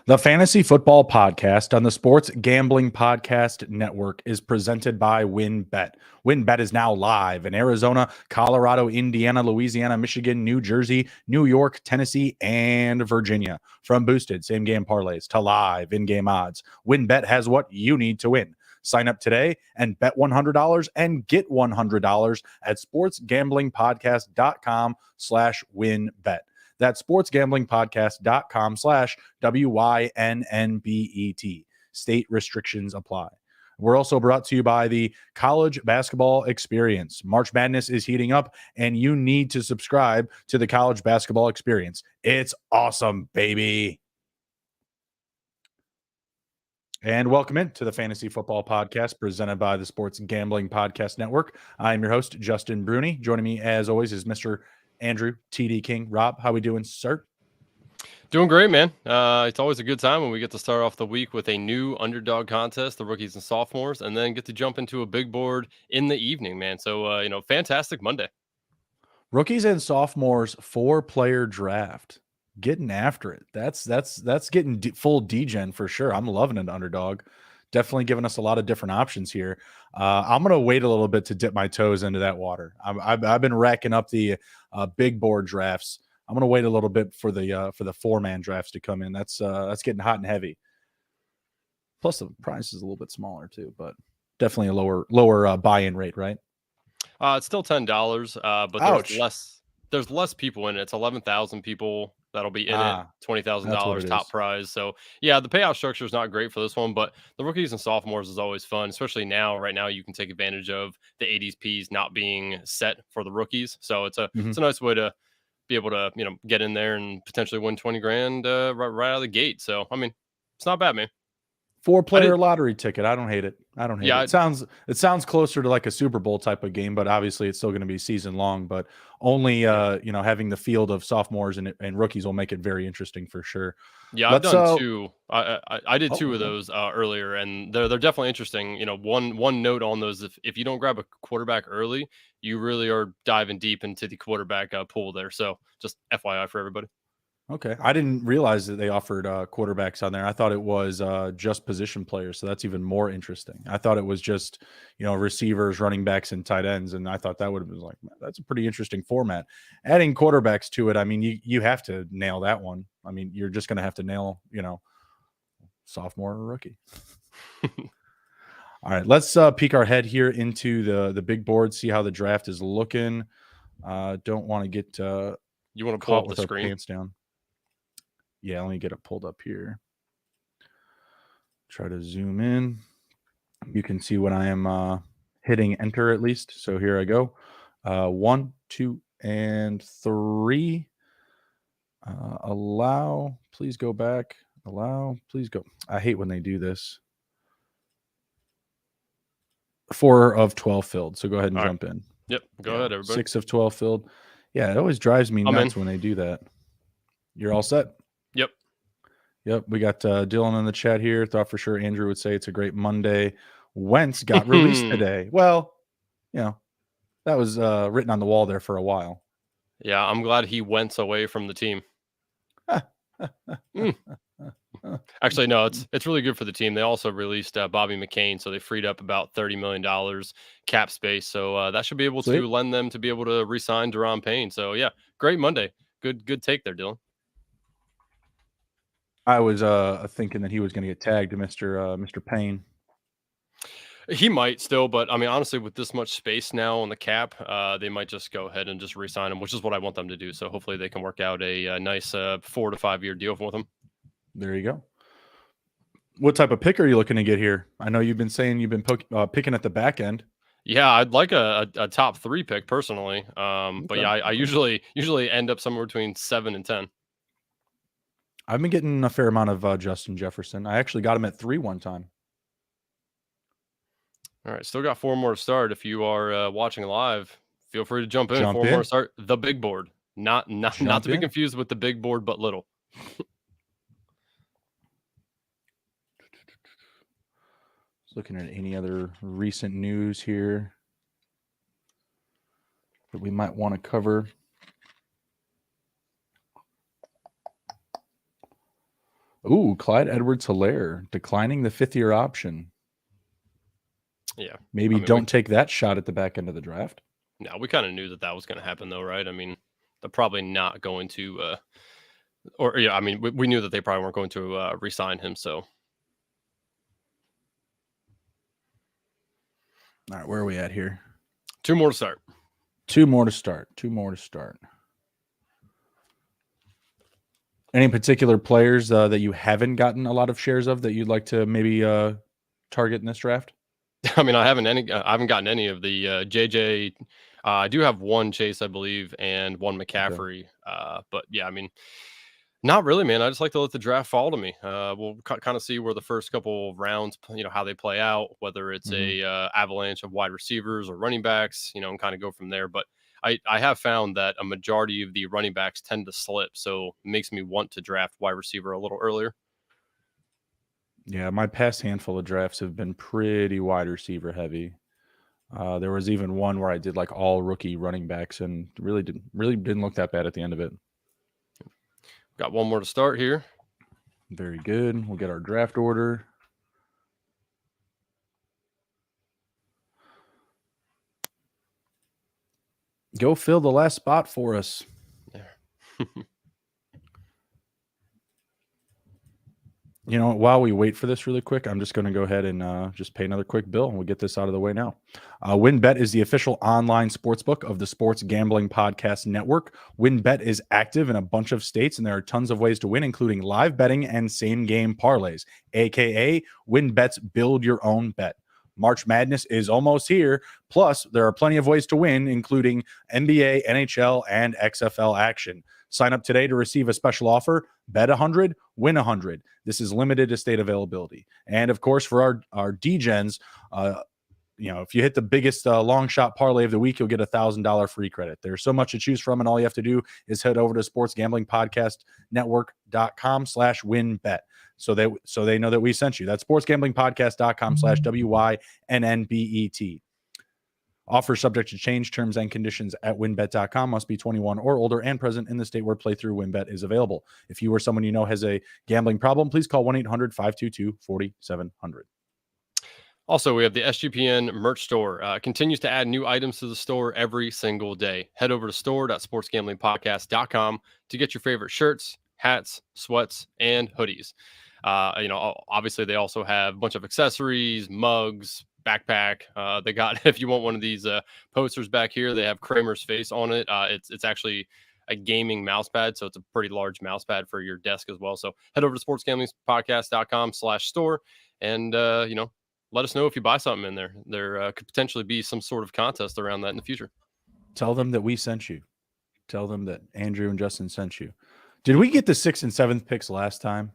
The Fantasy Football Podcast on the Sports Gambling Podcast Network is presented by WynnBET. WynnBET is now live in Arizona, Colorado, Indiana, Louisiana, Michigan, New Jersey, New York, Tennessee, and Virginia. From boosted same-game parlays to live in-game odds, WynnBET has what you need to win. Sign up today and bet $100 and get $100 at sportsgamblingpodcast.com/WynnBET. That's sportsgamblingpodcast.com/WYNNBET. State restrictions apply. We're also brought to you by the College Basketball Experience. March Madness is heating up, and you need to subscribe to the College Basketball Experience. It's awesome, baby. And welcome into the Fantasy Football Podcast presented by the Sports Gambling Podcast Network. I'm your host, Justin Bruni. Joining me, as always, is Mr. Andrew TD King. Rob, how we doing, sir? Doing great, man. It's always a good time when we get to start off the week with a new underdog contest, the rookies and sophomores, and then get to jump into a big board in the evening, man. So, fantastic Monday. Rookies and sophomores 4-player draft. Getting after it. That's getting full degen for sure. I'm loving it, Underdog. Definitely giving us a lot of different options here. I'm going to wait a little bit to dip my toes into that water. I've been racking up the big board drafts. I'm going to wait a little bit for the 4-man drafts to come in. That's getting hot and heavy. Plus the price is a little bit smaller too, but definitely a lower buy-in rate, right? It's still $10, but Ouch. there's less people in it. It's 11,000 people that'll be in it. $20,000 top prize. So yeah, the payout structure is not great for this one, but the rookies and sophomores is always fun, especially now. Right now, you can take advantage of the 80s Ps not being set for the rookies. So it's a nice way to be able to get in there and potentially win 20 grand right out of the gate. So I mean, it's not bad, man. 4-player lottery ticket. I don't hate it. It sounds closer to like a Super Bowl type of game, but obviously it's still going to be season long. But only having the field of sophomores and rookies will make it very interesting for sure. Yeah, I've done two. I did two of those earlier, and they're definitely interesting. One note on those: if you don't grab a quarterback early, you really are diving deep into the quarterback pool there. So just FYI for everybody. Okay. I didn't realize that they offered quarterbacks on there. I thought it was just position players. So that's even more interesting. I thought it was just, receivers, running backs, and tight ends. And I thought that would have been like, that's a pretty interesting format. Adding quarterbacks to it, I mean, you have to nail that one. I mean, you're just going to have to nail, sophomore or rookie. All right. Let's peek our head here into the big board, see how the draft is looking. Don't want to get you want to pull up the screen? Pants down. Yeah, let me get it pulled up here. Try to zoom in. You can see when I am hitting enter at least. So here I go. 1, 2, and 3. Allow. Please go back. Allow. Please go. I hate when they do this. 4 of 12 filled. So go ahead and jump in. Yep. Go ahead, everybody. 6 of 12 filled. Yeah, it always drives me nuts when they do that. You're all set? Yep, we got Dylan in the chat here. Thought for sure Andrew would say it's a great Monday. Wentz got released today. Well, that was written on the wall there for a while. Yeah, I'm glad he went away from the team. Actually, no, it's really good for the team. They also released Bobby McCain, so they freed up about $30 million cap space. So that should be able to lend them to be able to re-sign Deron Payne. So yeah, great Monday. Good take there, Dylan. I was thinking that he was going to get tagged to Mr. Payne. He might still, but I mean, honestly, with this much space now on the cap, they might just go ahead and just re-sign him, which is what I want them to do. So hopefully they can work out a nice 4 to 5 year deal with him. There you go. What type of pick are you looking to get here? I know you've been saying you've been picking at the back end. Yeah, I'd like a top 3 pick personally. But yeah, I usually end up somewhere between 7 and 10. I've been getting a fair amount of Justin Jefferson. I actually got him at 3 one time. All right, still got 4 more to start. If you are watching live, feel free to jump in. 4 more to start. The big board, not to be confused with the big board, but little. Looking at any other recent news here that we might want to cover. Ooh, Clyde Edwards-Helaire declining the 5th-year option. Yeah. Maybe don't take that shot at the back end of the draft. No, we kind of knew that was going to happen, though, right? I mean, they're probably not going to, we knew that they probably weren't going to re-sign him. So, all right, where are we at here? 2 more to start. 2 more to start. Any particular players that you haven't gotten a lot of shares of that you'd like to maybe target in this draft? I mean, I haven't gotten any of the JJ. I do have one Chase, I believe, and one McCaffrey. Okay. But yeah, I mean, not really, man. I just like to let the draft fall to me. We'll kind of see where the first couple of rounds, how they play out, whether it's a avalanche of wide receivers or running backs, and kind of go from there. But I have found that a majority of the running backs tend to slip, so it makes me want to draft wide receiver a little earlier. Yeah, my past handful of drafts have been pretty wide receiver heavy. There was even one where I did like all rookie running backs and really didn't look that bad at the end of it. Got one more to start here. Very good. We'll get our draft order. Go fill the last spot for us. There. While we wait for this really quick, I'm just going to go ahead and just pay another quick bill, and we'll get this out of the way now. WynnBET is the official online sportsbook of the Sports Gambling Podcast Network. WynnBET is active in a bunch of states, and there are tons of ways to win, including live betting and same-game parlays, a.k.a. WynnBET's Build Your Own Bet. March Madness is almost here. Plus, there are plenty of ways to win, including NBA, NHL, and XFL action. Sign up today to receive a special offer. Bet 100, win 100. This is limited to state availability. And of course, for our DGens, if you hit the biggest long shot parlay of the week, you'll get $1,000 free credit. There's so much to choose from, and all you have to do is head over to sportsgamblingpodcastnetwork.com/wynnbet. So they know that we sent you. That's sportsgamblingpodcast.com/WYNNBET. Offer subject to change. Terms and conditions at wynnbet.com. Must be 21 or older and present in the state where playthrough WynnBET is available. If you or someone you know has a gambling problem, please call 1-800-522-4700. Also, we have the SGPN merch store. Continues to add new items to the store every single day. Head over to store.sportsgamblingpodcast.com to get your favorite shirts, hats, sweats, and hoodies. Obviously, they also have a bunch of accessories, mugs, backpack. They got, if you want one of these posters back here, they have Kramer's face on it. It's actually a gaming mouse pad, so it's a pretty large mouse pad for your desk as well. So head over to sportsgamblingpodcast.com/store and let us know if you buy something in there. There could potentially be some sort of contest around that in the future. Tell them that we sent you. Tell them that Andrew and Justin sent you. Did we get the 6th and 7th picks last time?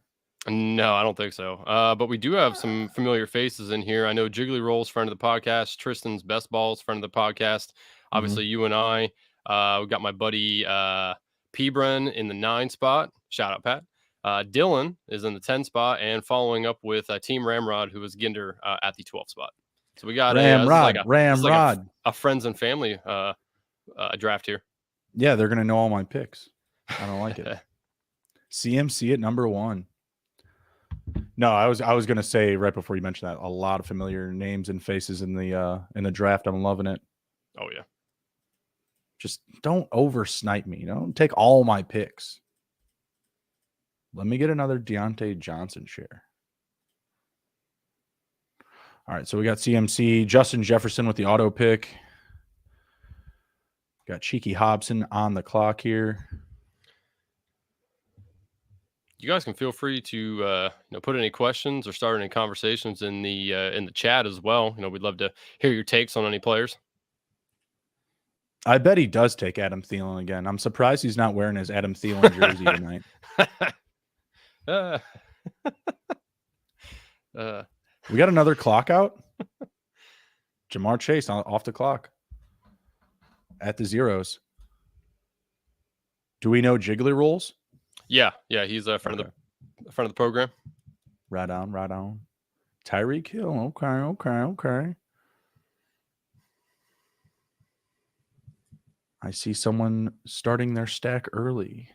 No, I don't think so. But we do have some familiar faces in here. I know Jiggly Rolls, friend of the podcast. Tristan's Best Balls, friend of the podcast. Obviously, you and I. We got my buddy P-Bren in the 9 spot. Shout out, Pat. Dylan is in the 10 spot, and following up with Team Ramrod, who was Ginder at the 12 spot. So we got Ramrod. A friends and family draft here. Yeah, they're going to know all my picks. I don't like it. CMC at number 1. No, I was going to say right before you mentioned that, a lot of familiar names and faces in the draft. I'm loving it. Oh yeah. Just don't over-snipe me. Don't take all my picks. Let me get another Deontay Johnson share. All right, so we got CMC, Justin Jefferson with the auto pick. Got Cheeky Hobson on the clock here. You guys can feel free to put any questions or start any conversations in the chat as well. We'd love to hear your takes on any players. I bet he does take Adam Thielen again. I'm surprised he's not wearing his Adam Thielen jersey tonight. We got another clock out. Jamar Chase off the clock at the zeros. Do we know Jiggly Rolls? Yeah, he's a friend of the program. Right on. Tyreek Hill. Okay. I see someone starting their stack early.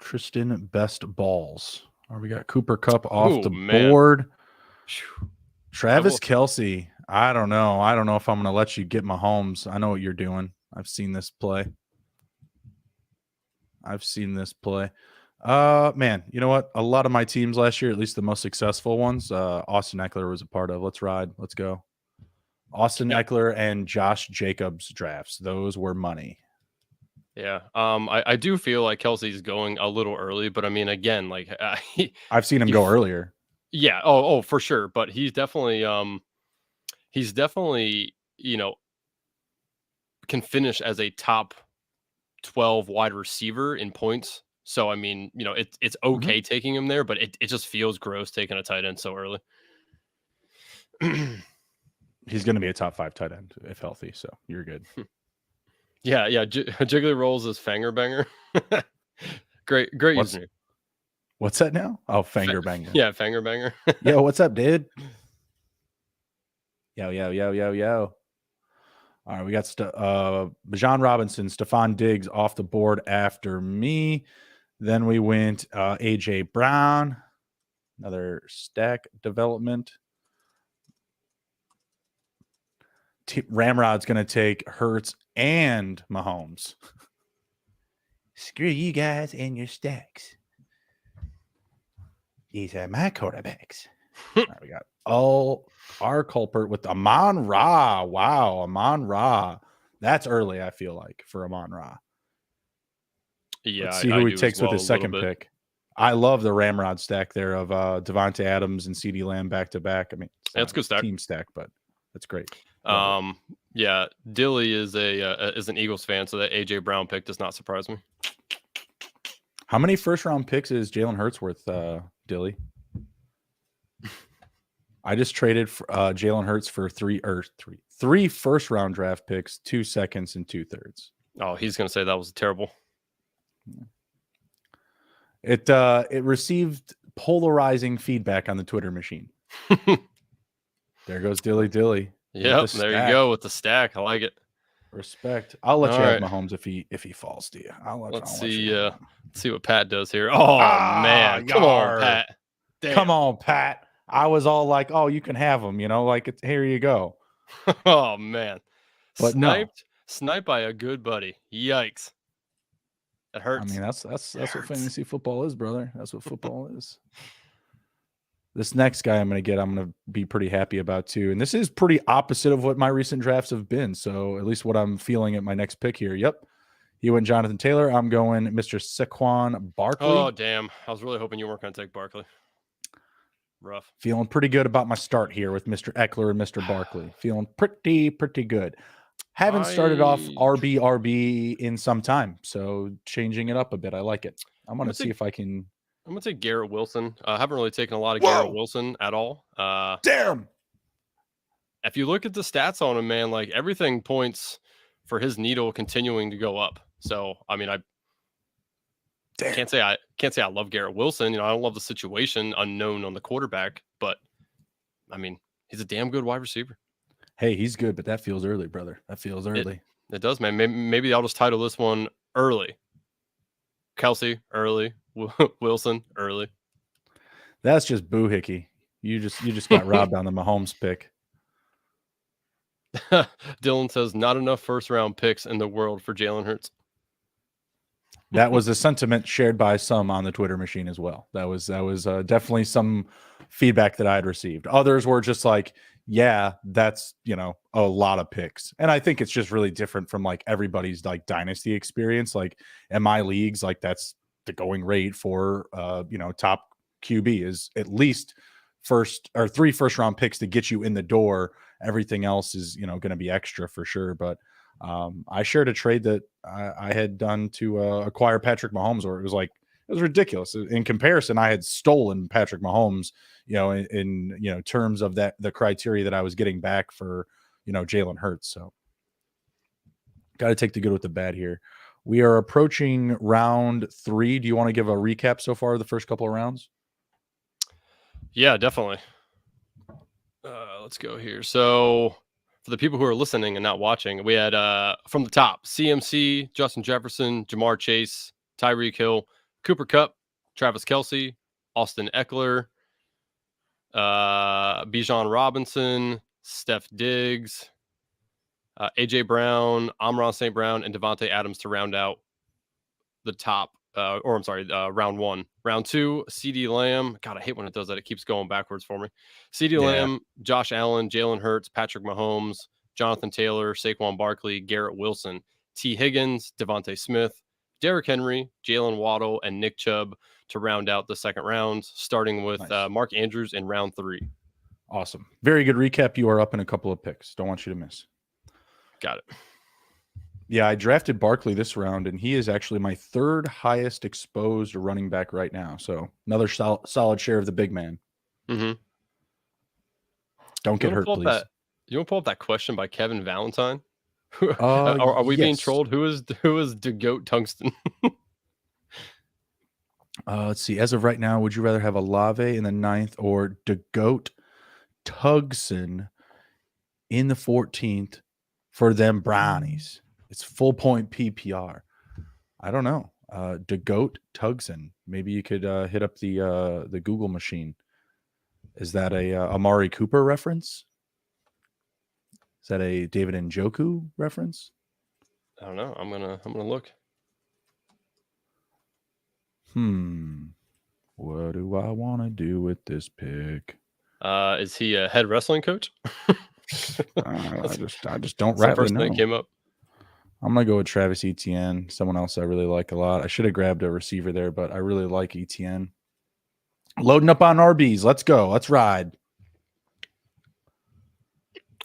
Tristan best balls. We got Cooper Kupp off the board. Travis Kelce. I don't know. I don't know if I'm going to let you get Mahomes. I know what you're doing. I've seen this play. Man, you know what? A lot of my teams last year, at least the most successful ones, Austin Eckler was a part of. Let's ride. Let's go. Austin Eckler and Josh Jacobs drafts. Those were money. Yeah. I do feel like Kelsey's going a little early, but I mean, again, like I've seen him go earlier. Yeah. Oh, for sure. But he's definitely, can finish as a top 12 wide receiver in points. So, I mean, it's okay taking him there, but it just feels gross taking a tight end so early. He's going to be a top 5 tight end if healthy. So you're good. Yeah. Jiggly rolls is Fanger Banger. Great username. What's that now? Oh, Fanger Banger. Yeah, Fanger Banger. Yo, what's up, dude? Yo. All right, we got Bijan Robinson, Stephon Diggs off the board after me. Then we went A.J. Brown, another stack development. Ramrod's going to take Hurts and Mahomes. Screw you guys and your stacks. These are my quarterbacks. All right, we got our culprit with Amon Ra. Wow, Amon Ra. That's early, I feel like, for Amon Ra. Yeah, let's see who he takes with his second pick. I love the Ramrod stack there of Devontae Adams and CeeDee Lamb back to back. I mean, that's good stack. Team stack, but that's great. Yeah, Dilly is an Eagles fan, so that AJ Brown pick does not surprise me. How many first round picks is Jalen Hurts worth, Dilly? I just traded for Jalen Hurts for three first round draft picks, 2 seconds, and 2/3. Oh, he's gonna say that was terrible. It received polarizing feedback on the Twitter machine. There goes Dilly. Yep, there you go with the stack. I like it. Respect. I'll let you have Mahomes if he falls to you. Let's see what Pat does here. Oh man, come on, Pat. Damn. Come on, Pat. I was all like, "Oh, you can have him," like here you go. Oh man, but sniped by a good buddy. Yikes. It hurts. I mean, that's what fantasy football is, brother. That's what football is. This next guy I'm going to be pretty happy about too. And this is pretty opposite of what my recent drafts have been. So at least what I'm feeling at my next pick here. Yep. He went Jonathan Taylor. I'm going Mr. Saquon Barkley. Oh, damn. I was really hoping you weren't going to take Barkley. Rough. Feeling pretty good about my start here with Mr. Eckler and Mr. Barkley. Feeling pretty good. Haven't started off RB in some time. So changing it up a bit. I like it. I'm going to see if I can. I'm going to take Garrett Wilson. I haven't really taken a lot of Garrett Wilson at all. Damn. If you look at the stats on him, man, like everything points for his needle continuing to go up. So, I mean, I can't say I love Garrett Wilson. I don't love the situation unknown on the quarterback, but I mean, he's a damn good wide receiver. Hey, he's good, but that feels early, brother. That feels early. It does, man. Maybe I'll just title this one early. Kelsey early. Wilson early. That's just boohickey. You just got robbed on the Mahomes pick. Dylan says not enough first round picks in the world for Jalen Hurts. That was a sentiment shared by some on the Twitter machine as well. That was definitely some feedback that I had received. Others were just like, yeah, that's, a lot of picks. And I think it's just really different from like everybody's like dynasty experience. Like in my leagues, like that's the going rate for top QB is at least 3 first round picks to get you in the door. Everything else is going to be extra for sure. But I shared a trade that I had done to acquire Patrick Mahomes, where it was ridiculous. In comparison, I had stolen Patrick Mahomes, in terms of the criteria that I was getting back for Jalen Hurts. So got to take the good with the bad here. We are approaching round 3. Do you want to give a recap so far of the first couple of rounds? Yeah, definitely. Let's go here. So for the people who are listening and not watching, we had from the top, CMC, Justin Jefferson, Jamar Chase, Tyreek Hill, Cooper Kupp, Travis Kelce, Austin Eckler, Bijan Robinson, Steph Diggs, AJ Brown, Amon St. Brown, and Devontae Adams to round out the top. Round 1. Round 2, CeeDee Lamb. God, I hate when it does that. It keeps going backwards for me. CeeDee Lamb, Josh Allen, Jalen Hurts, Patrick Mahomes, Jonathan Taylor, Saquon Barkley, Garrett Wilson, T. Higgins, Devontae Smith, Derrick Henry, Jalen Waddle, and Nick Chubb to round out the second round, starting with Mark Andrews in round 3. Awesome. Very good recap. You are up in a couple of picks. Don't want you to miss. Got it. Yeah, I drafted Barkley this round, and he is actually my 3rd highest exposed running back right now. So another solid share of the big man. Mm-hmm. Don't get hurt, please. You want to pull up that question by Kevin Valentine? Are we being trolled? Who is DeGoat Tungsten? Let's see. As of right now, would you rather have Olave in the 9th or DeGoat Tugson in the 14th for them brownies? It's full point PPR. I don't know. DeGoat Tugson. Maybe you could hit up the Google machine. Is that a Amari Cooper reference? Is that a David Njoku reference? I don't know. I'm gonna look. What do I want to do with this pick? Is he a head wrestling coach? I just don't rightly know. That came up. I'm gonna go with Travis Etienne, someone else I really like a lot. I should have grabbed a receiver there, but I really like Etienne. Loading up on RBs. Let's go. Let's ride.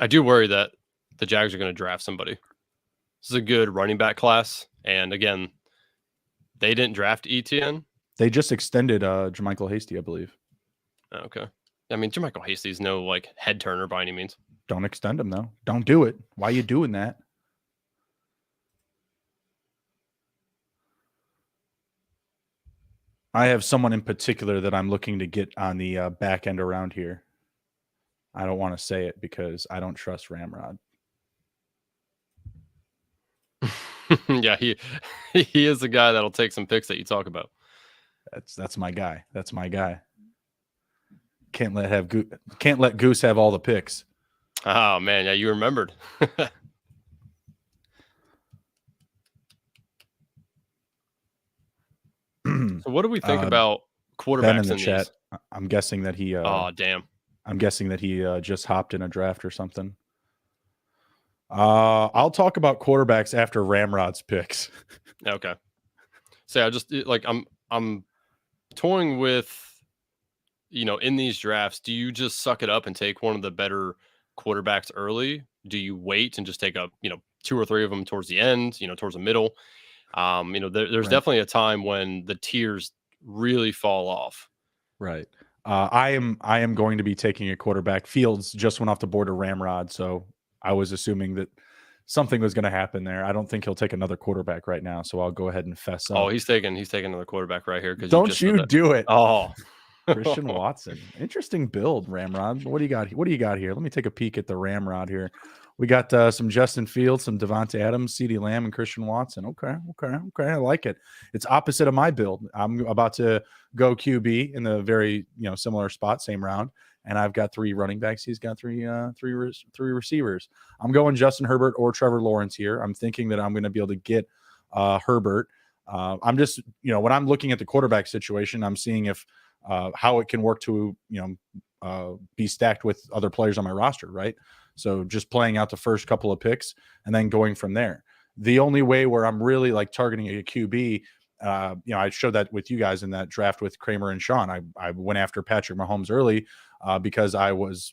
I do worry that the Jags are going to draft somebody. This is a good running back class, and again, they didn't draft Etienne. They just extended Jermichael Hasty, I believe. Okay. I mean, Jermichael Hasty's no like head turner by any means. Don't extend him though. Don't do it. Why are you doing that? I have someone in particular that I'm looking to get on the back end around here. I don't want to say it because I don't trust Ramrod. Yeah, he is the guy that'll take some picks that you talk about. That's my guy. That's my guy. Can't let Goose have all the picks. Oh man, yeah, you remembered. So what do we think about quarterbacks in the chat? I'm guessing that he. Oh damn! I'm guessing that he just hopped in a draft or something. I'll talk about quarterbacks after Ramrod's picks. Okay. So I just like I'm toying with, in these drafts, do you just suck it up and take one of the better quarterbacks early? Do you wait and just take up 2 or 3 of them towards the end, towards the middle? There's definitely a time when the tiers really fall off. Right. I am going to be taking a quarterback. Fields just went off the board of Ramrod, so I was assuming that something was going to happen there. I don't think he'll take another quarterback right now, so I'll go ahead and fess up. Oh, he's taking another quarterback right here. Don't you do it? Oh, Christian Watson. Interesting build, Ramrod. What do you got? What do you got here? Let me take a peek at the Ramrod here. We got some Justin Fields, some Devontae Adams, CeeDee Lamb, and Christian Watson. Okay. I like it. It's opposite of my build. I'm about to go QB in the very similar spot, same round, and I've got 3 running backs. He's got three receivers. I'm going Justin Herbert or Trevor Lawrence here. I'm thinking that I'm going to be able to get Herbert. I'm just when I'm looking at the quarterback situation, I'm seeing if how it can work to be stacked with other players on my roster, right? So just playing out the first couple of picks and then going from there. The only way where I'm really like targeting a QB, I showed that with you guys in that draft with Kramer and Sean. I went after Patrick Mahomes early because I was,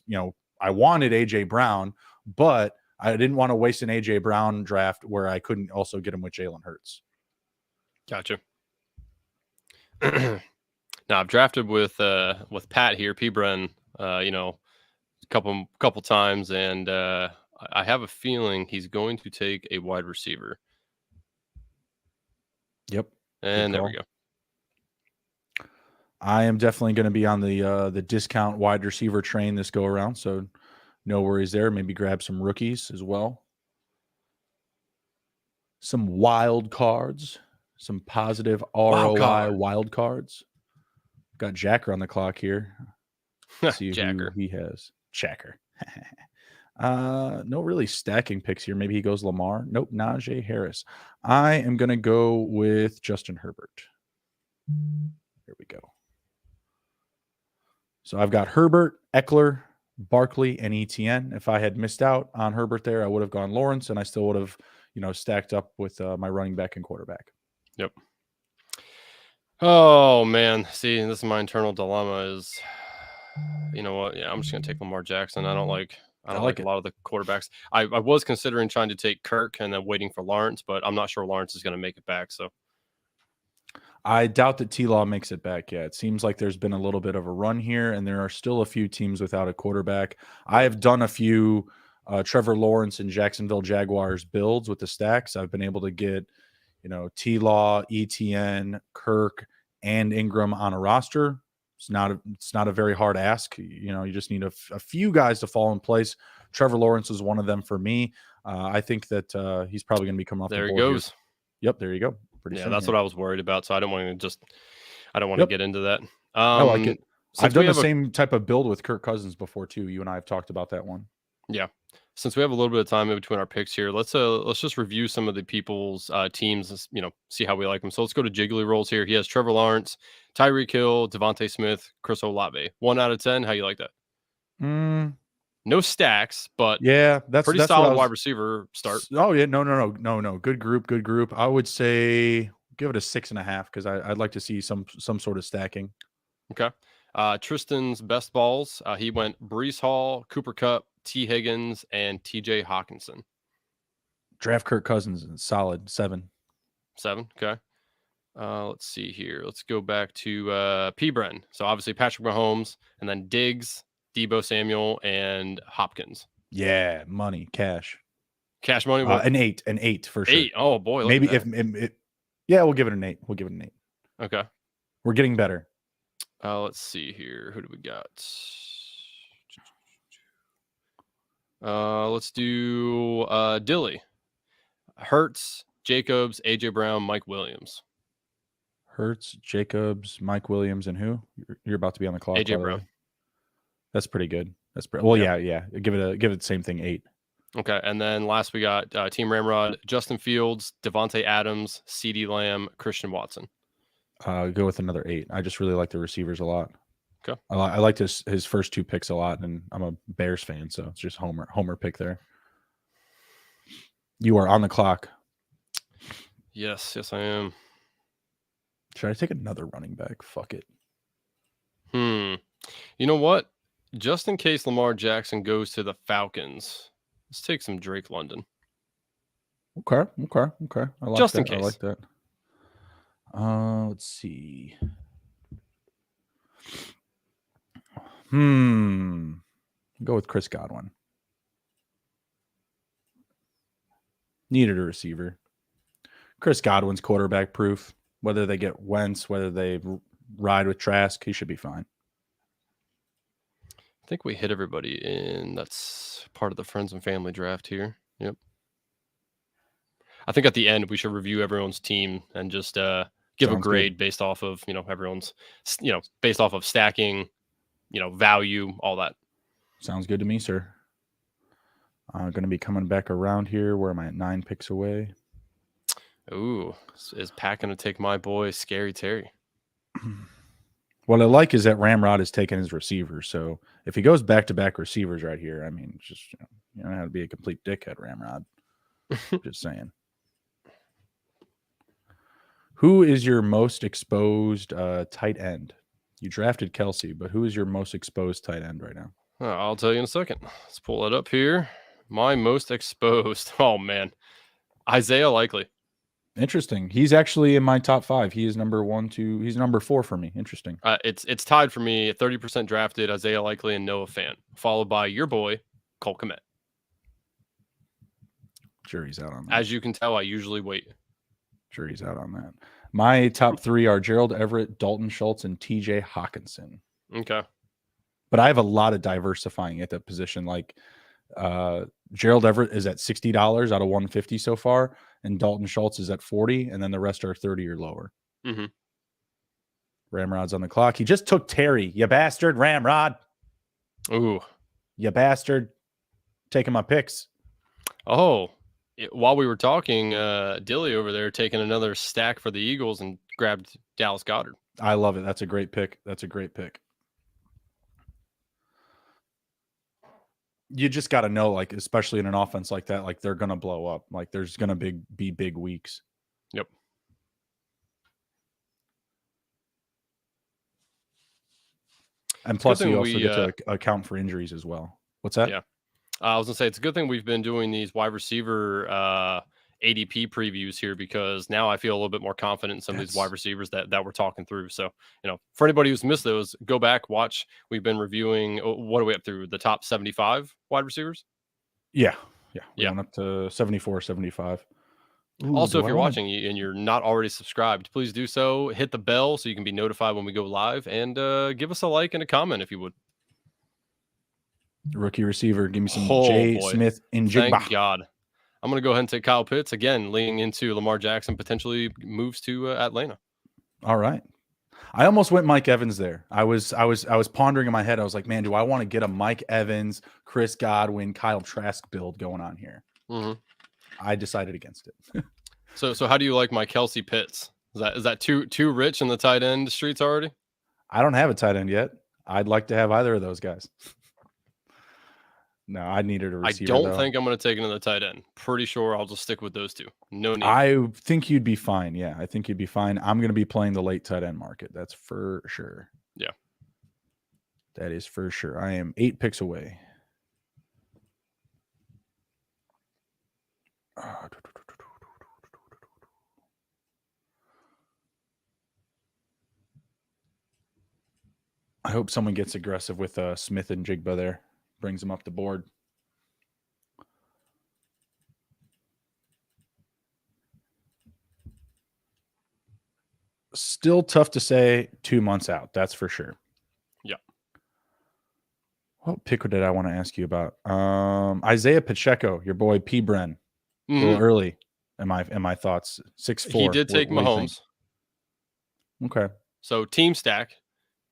I wanted AJ Brown, but I didn't want to waste an AJ Brown draft where I couldn't also get him with Jalen Hurts. Gotcha. Now I've drafted with Pat here, P. Bren, couple times, and I have a feeling he's going to take a wide receiver. Yep. And there we go. I am definitely going to be on the discount wide receiver train this go around, so no worries there. Maybe grab some rookies as well. Some wild cards. some positive ROI wild cards. Got Jacker on the clock here. Let's see who he has. Jacker. No really stacking picks here. Maybe he goes Lamar. Nope, Najee Harris. I am going to go with Justin Herbert. Here we go. So I've got Herbert, Eckler, Barkley, and ETN. If I had missed out on Herbert there, I would have gone Lawrence, and I still would have, stacked up with my running back and quarterback. Yep. Oh, man. See, this is my internal dilemma is, you know what? Yeah, I'm just going to take Lamar Jackson. I don't like a lot of the quarterbacks. I was considering trying to take Kirk and then waiting for Lawrence, but I'm not sure Lawrence is going to make it back. So I doubt that T-Law makes it back yet. It seems like there's been a little bit of a run here, and there are still a few teams without a quarterback. I have done a few Trevor Lawrence and Jacksonville Jaguars builds with the stacks. I've been able to get, T-Law, ETN, Kirk, and Ingram on a roster. It's not a very hard ask. You just need a few guys to fall in place. Trevor Lawrence is one of them for me. I think that he's probably going to be coming off the board. There he goes. Here. Yep, there you go. That's what I was worried about. So I don't want to get into that. I like it. I've done the same type of build with Kirk Cousins before too. You and I have talked about that one. Yeah. Since we have a little bit of time in between our picks here, let's just review some of the people's teams, see how we like them. So let's go to Jiggly Rolls here. He has Trevor Lawrence, Tyreek Hill, Devontae Smith, Chris Olave. 1 out of 10. How you like that? No stacks, but yeah, that's pretty solid wide receiver start. Oh yeah, no. Good group. I would say give it a 6.5 because I'd like to see some sort of stacking. Okay. Tristan's best balls. He went Breece Hall, Cooper Kupp, T. Higgins, and TJ Hawkinson. Draft Kirk Cousins, solid 7. 7, okay. Let's see here. Let's go back to P. Bren. So obviously Patrick Mahomes, and then Diggs, Debo Samuel, and Hopkins. Yeah, money, cash money. An 8 for sure. 8. Oh boy, maybe we'll give it an 8. We'll give it an 8. Okay, we're getting better. Let's see here. Who do we got? Let's do Dilly, Hurts, Jacobs, AJ Brown, Mike Williams. Hurts, Jacobs, Mike Williams, and who? You're about to be on the clock. AJ Brown. That's pretty good. Well, yeah. Give it the same thing, 8. Okay, and then last we got Team Ramrod, Justin Fields, Devontae Adams, CeeDee Lamb, Christian Watson. Go with another 8. I just really like the receivers a lot. Okay. I liked his first 2 picks a lot, and I'm a Bears fan, so it's just homer pick there. You are on the clock. Yes, I am. Should I take another running back? Fuck it. You know what? Just in case Lamar Jackson goes to the Falcons, let's take some Drake London. Okay. I like just that. In case. I like that. Let's see. Go with Chris Godwin. Needed a receiver. Chris Godwin's quarterback proof. Whether they get Wentz, whether they ride with Trask, he should be fine. I think we hit everybody in. That's part of the friends and family draft here. Yep. I think at the end we should review everyone's team and just give a grade based off of everyone's based off of stacking, value, all that. Sounds good to me, sir. I'm going to be coming back around here. Where am I at? 9 picks away. Ooh, is Pat going to take my boy Scary Terry? What I like is that Ramrod is taking his receivers. So if he goes back-to-back receivers right here, I mean, just you don't have to be a complete dickhead, Ramrod. Just saying. Who is your most exposed tight end? You drafted Kelsey, but who is your most exposed tight end right now? I'll tell you in a second. Let's pull it up here. My most exposed. Oh, man. Isaiah Likely. Interesting. He's actually in my top 5. He is number 1, 2. He's number 4 for me. Interesting. It's tied for me. 30% drafted Isaiah Likely and Noah Fant, followed by your boy Cole Kmet. Jury's out on that. As you can tell, I usually wait. Jury's out on that. My top 3 are Gerald Everett, Dalton Schultz, and TJ Hawkinson. Okay. But I have a lot of diversifying at that position. Like Gerald Everett is at $60 out of 150 so far, and Dalton Schultz is at 40, and then the rest are 30 or lower. Mm-hmm. Ramrod's on the clock. He just took Terry, you bastard, Ramrod. Ooh, you bastard, taking my picks. Oh, while we were talking, Dilly over there taking another stack for the Eagles and grabbed Dallas Goedert. I love it. That's a great pick. That's a great pick. You just got to know, like, especially in an offense like that, like, they're going to blow up. Like, there's going to be big weeks. Yep. And plus, you also get to account for injuries as well. What's that? Yeah. I was going to say, it's a good thing we've been doing these wide receiver ADP previews here, because now I feel a little bit more confident in some of these wide receivers that we're talking through. So, for anybody who's missed those, go back, watch. We've been reviewing, what are we up through? The top 75 wide receivers? Yeah. We're going up to 74, 75. Ooh, also, if you're watching and you're not already subscribed, please do so. Hit the bell so you can be notified when we go live, and give us a like and a comment if you would. Rookie receiver, give me some J. Smith and Jigba. Thank God. I'm going to go ahead and take Kyle Pitts again, leaning into Lamar Jackson potentially moves to Atlanta. All right. I almost went Mike Evans there. I was pondering in my head. I was like, man, do I want to get a Mike Evans, Chris Godwin, Kyle Trask build going on here? Mm-hmm. I decided against it. So how do you like my Kelsey Pitts? Is that too rich in the tight end streets already? I don't have a tight end yet. I'd like to have either of those guys. No, I needed a receiver. I don't think I'm going to take another tight end. Pretty sure I'll just stick with those two. No need. I think you'd be fine. Yeah, I think you'd be fine. I'm going to be playing the late tight end market. That's for sure. Yeah. That is for sure. I am 8 picks away. I hope someone gets aggressive with Smith and Jigba there. Brings them up the board. Still tough to say 2 months out. That's for sure. Yeah. What pick did I want to ask you about? Isaiah Pacheco, your boy P. Bren. A little early. In my thoughts. 6'4". He did take Mahomes. Okay. So team stack.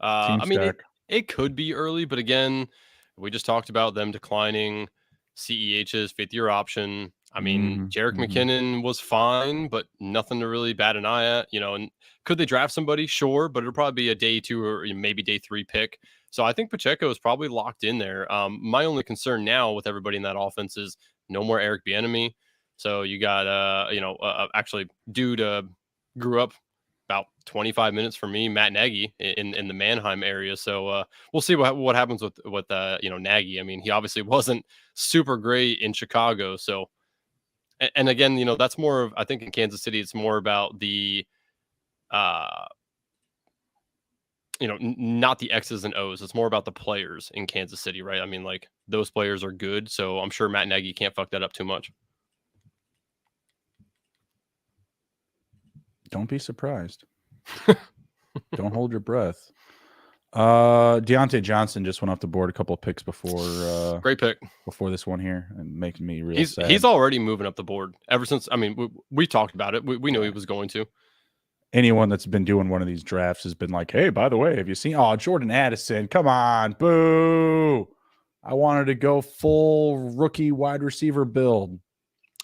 I mean, it could be early, but again, we just talked about them declining CEH's 5th-year option. I mean, Jerick McKinnon was fine, but nothing to really bat an eye at, and could they draft somebody? Sure, but it'll probably be a day 2 or maybe day 3 pick. So I think Pacheco is probably locked in there. My only concern now with everybody in that offense is no more Eric Bieniemy. So you got, actually dude grew up about 25 minutes from me, Matt Nagy in the Mannheim area. So we'll see what happens with Nagy. I mean, he obviously wasn't super great in Chicago. So, and again, that's more of, I think in Kansas City, it's more about the, not the X's and O's. It's more about the players in Kansas City, right? I mean, like, those players are good. So I'm sure Matt Nagy can't fuck that up too much. Don't be surprised. Don't hold your breath. Deontay Johnson just went off the board a couple of picks before. Great pick before this one here, and making me real sad. He's already moving up the board ever since. I mean, we talked about it. We knew he was going to. Anyone that's been doing one of these drafts has been like, "Hey, by the way, have you seen? Oh, Jordan Addison, come on, boo! I wanted to go full rookie wide receiver build."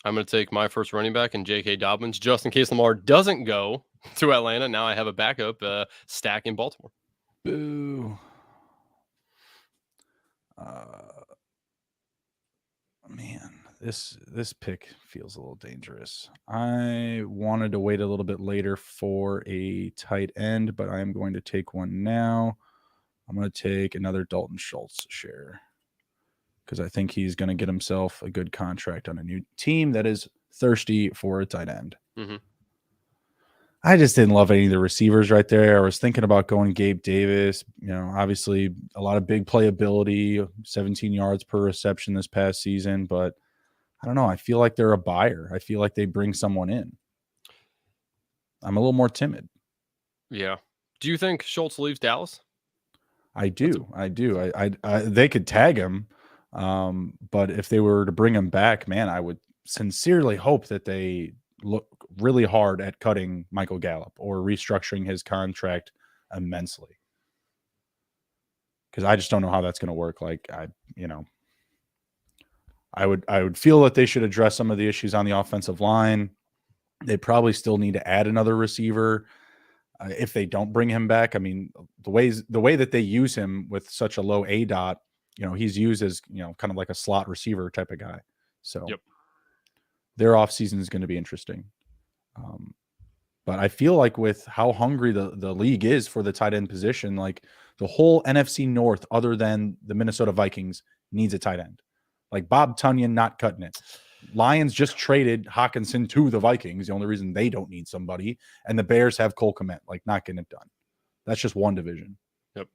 I'm going to take my first running back and J.K. Dobbins just in case Lamar doesn't go to Atlanta. Now I have a backup stack in Baltimore. Boo. Man, this pick feels a little dangerous. I wanted to wait a little bit later for a tight end, but I am going to take one now. I'm going to take another Dalton Schultz share, because I think he's going to get himself a good contract on a new team that is thirsty for a tight end. I just didn't love any of the receivers right there. I was thinking about going Gabe Davis. Obviously a lot of big playability, 17 yards per reception this past season, but I don't know. I feel like they're a buyer. I feel like they bring someone in. I'm a little more timid. Yeah. Do you think Schultz leaves Dallas? I do. They could tag him. But if they were to bring him back, man, I would sincerely hope that they look really hard at cutting Michael Gallup or restructuring his contract immensely. Because I just don't know how that's going to work. Like, I would feel that they should address some of the issues on the offensive line. They probably still need to add another receiver if they don't bring him back. I mean, the way that they use him with such a low ADOT, he's used as, kind of like a slot receiver type of guy. So their offseason is going to be interesting. But I feel like with how hungry the league is for the tight end position, like the whole NFC North, other than the Minnesota Vikings, needs a tight end. Like Bob Tunyon not cutting it. Lions just traded Hawkinson to the Vikings. The only reason they don't need somebody. And the Bears have Cole Kmet, like not getting it done. That's just one division. Yep.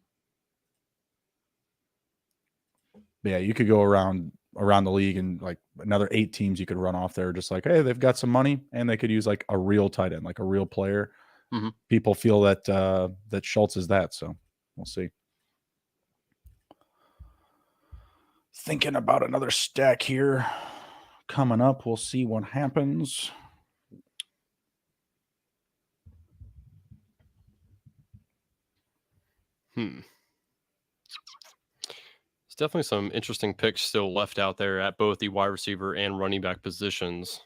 But yeah, you could go around the league and like another 8 teams you could run off there. Just like, hey, they've got some money and they could use like a real tight end, like a real player. Mm-hmm. People feel that that Schultz is that. So we'll see. Thinking about another stack here coming up. We'll see what happens. There's definitely some interesting picks still left out there at both the wide receiver and running back positions.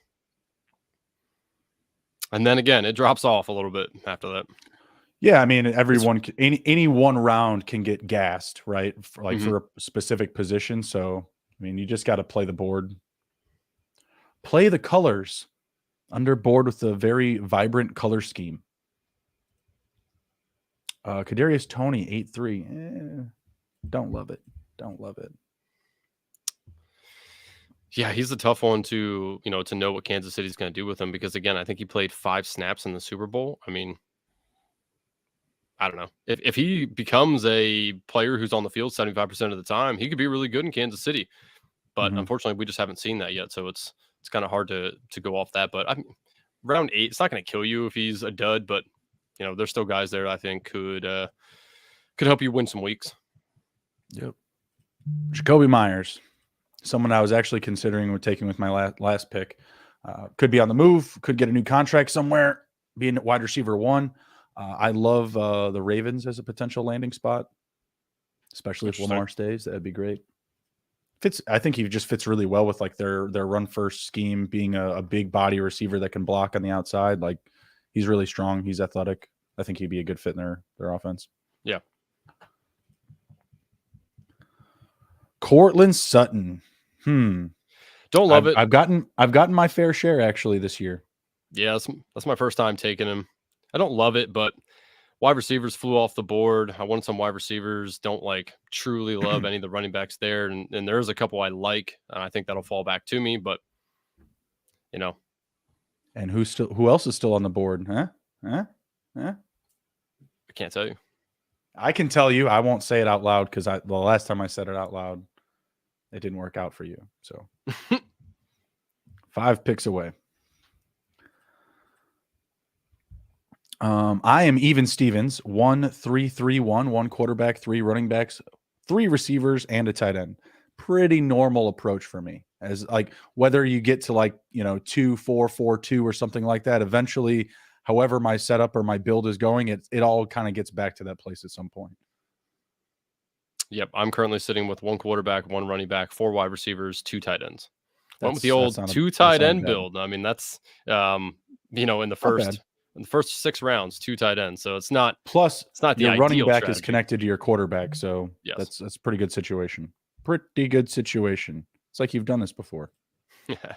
And then again, it drops off a little bit after that. Yeah, I mean, everyone, any one round can get gassed, right? For a specific position. So, I mean, you just got to play the board. Play the colors. Under board with a very vibrant color scheme. Kadarius Toney, 8-3. Don't love it. Don't love it. Yeah, he's a tough one to know what Kansas City's going to do with him because, again, I think he played 5 snaps in the Super Bowl. I mean, I don't know. If he becomes a player who's on the field 75% of the time, he could be really good in Kansas City. But unfortunately, we just haven't seen that yet. So it's kind of hard to go off that. But round 8, it's not going to kill you if he's a dud. But there's still guys there I think could help you win some weeks. Yep. Jacoby Myers, someone I was actually considering taking with my last pick. Could be on the move. Could get a new contract somewhere. Being wide receiver 1. I love the Ravens as a potential landing spot, especially if Lamar stays. That'd be great. I think he just fits really well with like their run first scheme, being a big body receiver that can block on the outside. Like he's really strong. He's athletic. I think he'd be a good fit in their offense. Yeah. Courtland Sutton. Don't love it. I've gotten my fair share actually this year. Yeah, that's my first time taking him. I don't love it, but wide receivers flew off the board. I wanted some wide receivers. Don't truly love any of the running backs there. And there's a couple I like. And I think that'll fall back to me, but And who else is still on the board? Huh? I can't tell you. I can tell you. I won't say it out loud because the last time I said it out loud, it didn't work out for you. So 5 picks away. I am even Stevens, 1-3-3-1, 1 quarterback, 3 running backs, 3 receivers, and a tight end. Pretty normal approach for me. As like whether you get to 2-4-4-2 or something like that, eventually, however my setup or my build is going, it all kind of gets back to that place at some point. Yep, I'm currently sitting with 1 quarterback, 1 running back, 4 wide receivers, 2 tight ends. Went with the old 2 tight end build. I mean, that's in the first 6 rounds, 2 tight ends. So it's not the your running back strategy. Is connected to your quarterback. So that's a pretty good situation. Pretty good situation. It's like you've done this before. Yeah. A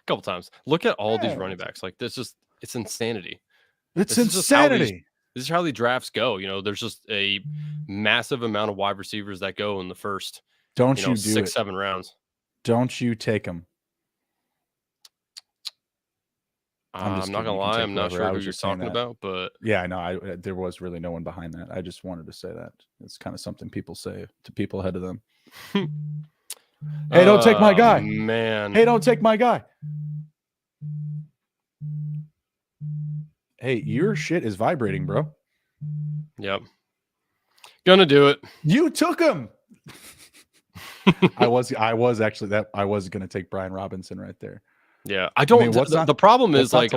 couple times. Look at all these running backs. Like it's insanity. It's insanity. This is how the drafts go. There's just a massive amount of wide receivers that go in the first 6-7 rounds. Don't you take them. I'm not gonna lie, I'm not sure who you're talking about, but yeah, I know. There was really no one behind that. I just wanted to say that it's kind of something people say to people ahead of them. Hey, don't take my guy, man. Hey, don't take my guy. Hey, your shit is vibrating, bro. Yep. Gonna do it. You took him. I was actually I was going to take Brian Robinson right there. Yeah, I don't. I mean, the problem is like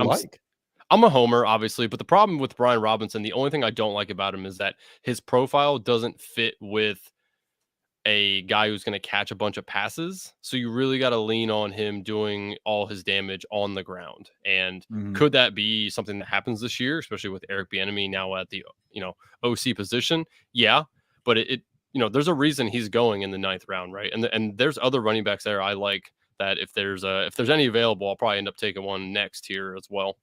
I'm a homer, obviously, but the problem with Brian Robinson, the only thing I don't like about him is that his profile doesn't fit with a guy who's going to catch a bunch of passes. So you really got to lean on him doing all his damage on the ground. And could that be something that happens this year, especially with Eric Bieniemy now at the OC position? Yeah, but it there's a reason he's going in the 9th round, right? And there's other running backs there I like that if there's any available, I'll probably end up taking one next here as well.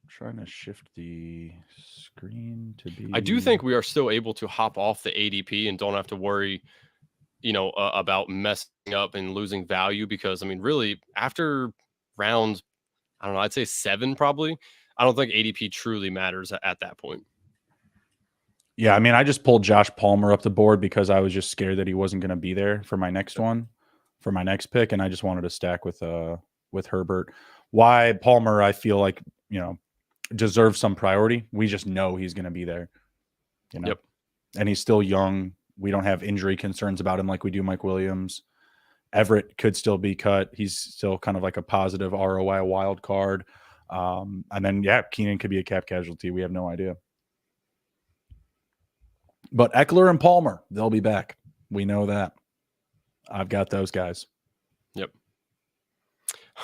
Trying to shift the screen to be. I do think we are still able to hop off the ADP and don't have to worry, about messing up and losing value because I mean, really, after round, I don't know, I'd say 7 probably. I don't think ADP truly matters at that point. Yeah, I mean, I just pulled Josh Palmer up the board because I was just scared that he wasn't going to be there for my next one, for my next pick, and I just wanted to stack with Herbert. Why Palmer? I feel like deserves some priority. We just know he's going to be there, Yep. And he's still young. We don't have injury concerns about him like we do Mike Williams. Everett could still be cut. He's still kind of like a positive ROI wild card. And then, Keenan could be a cap casualty. We have no idea. But Eckler and Palmer, they'll be back. We know that. I've got those guys. Yep.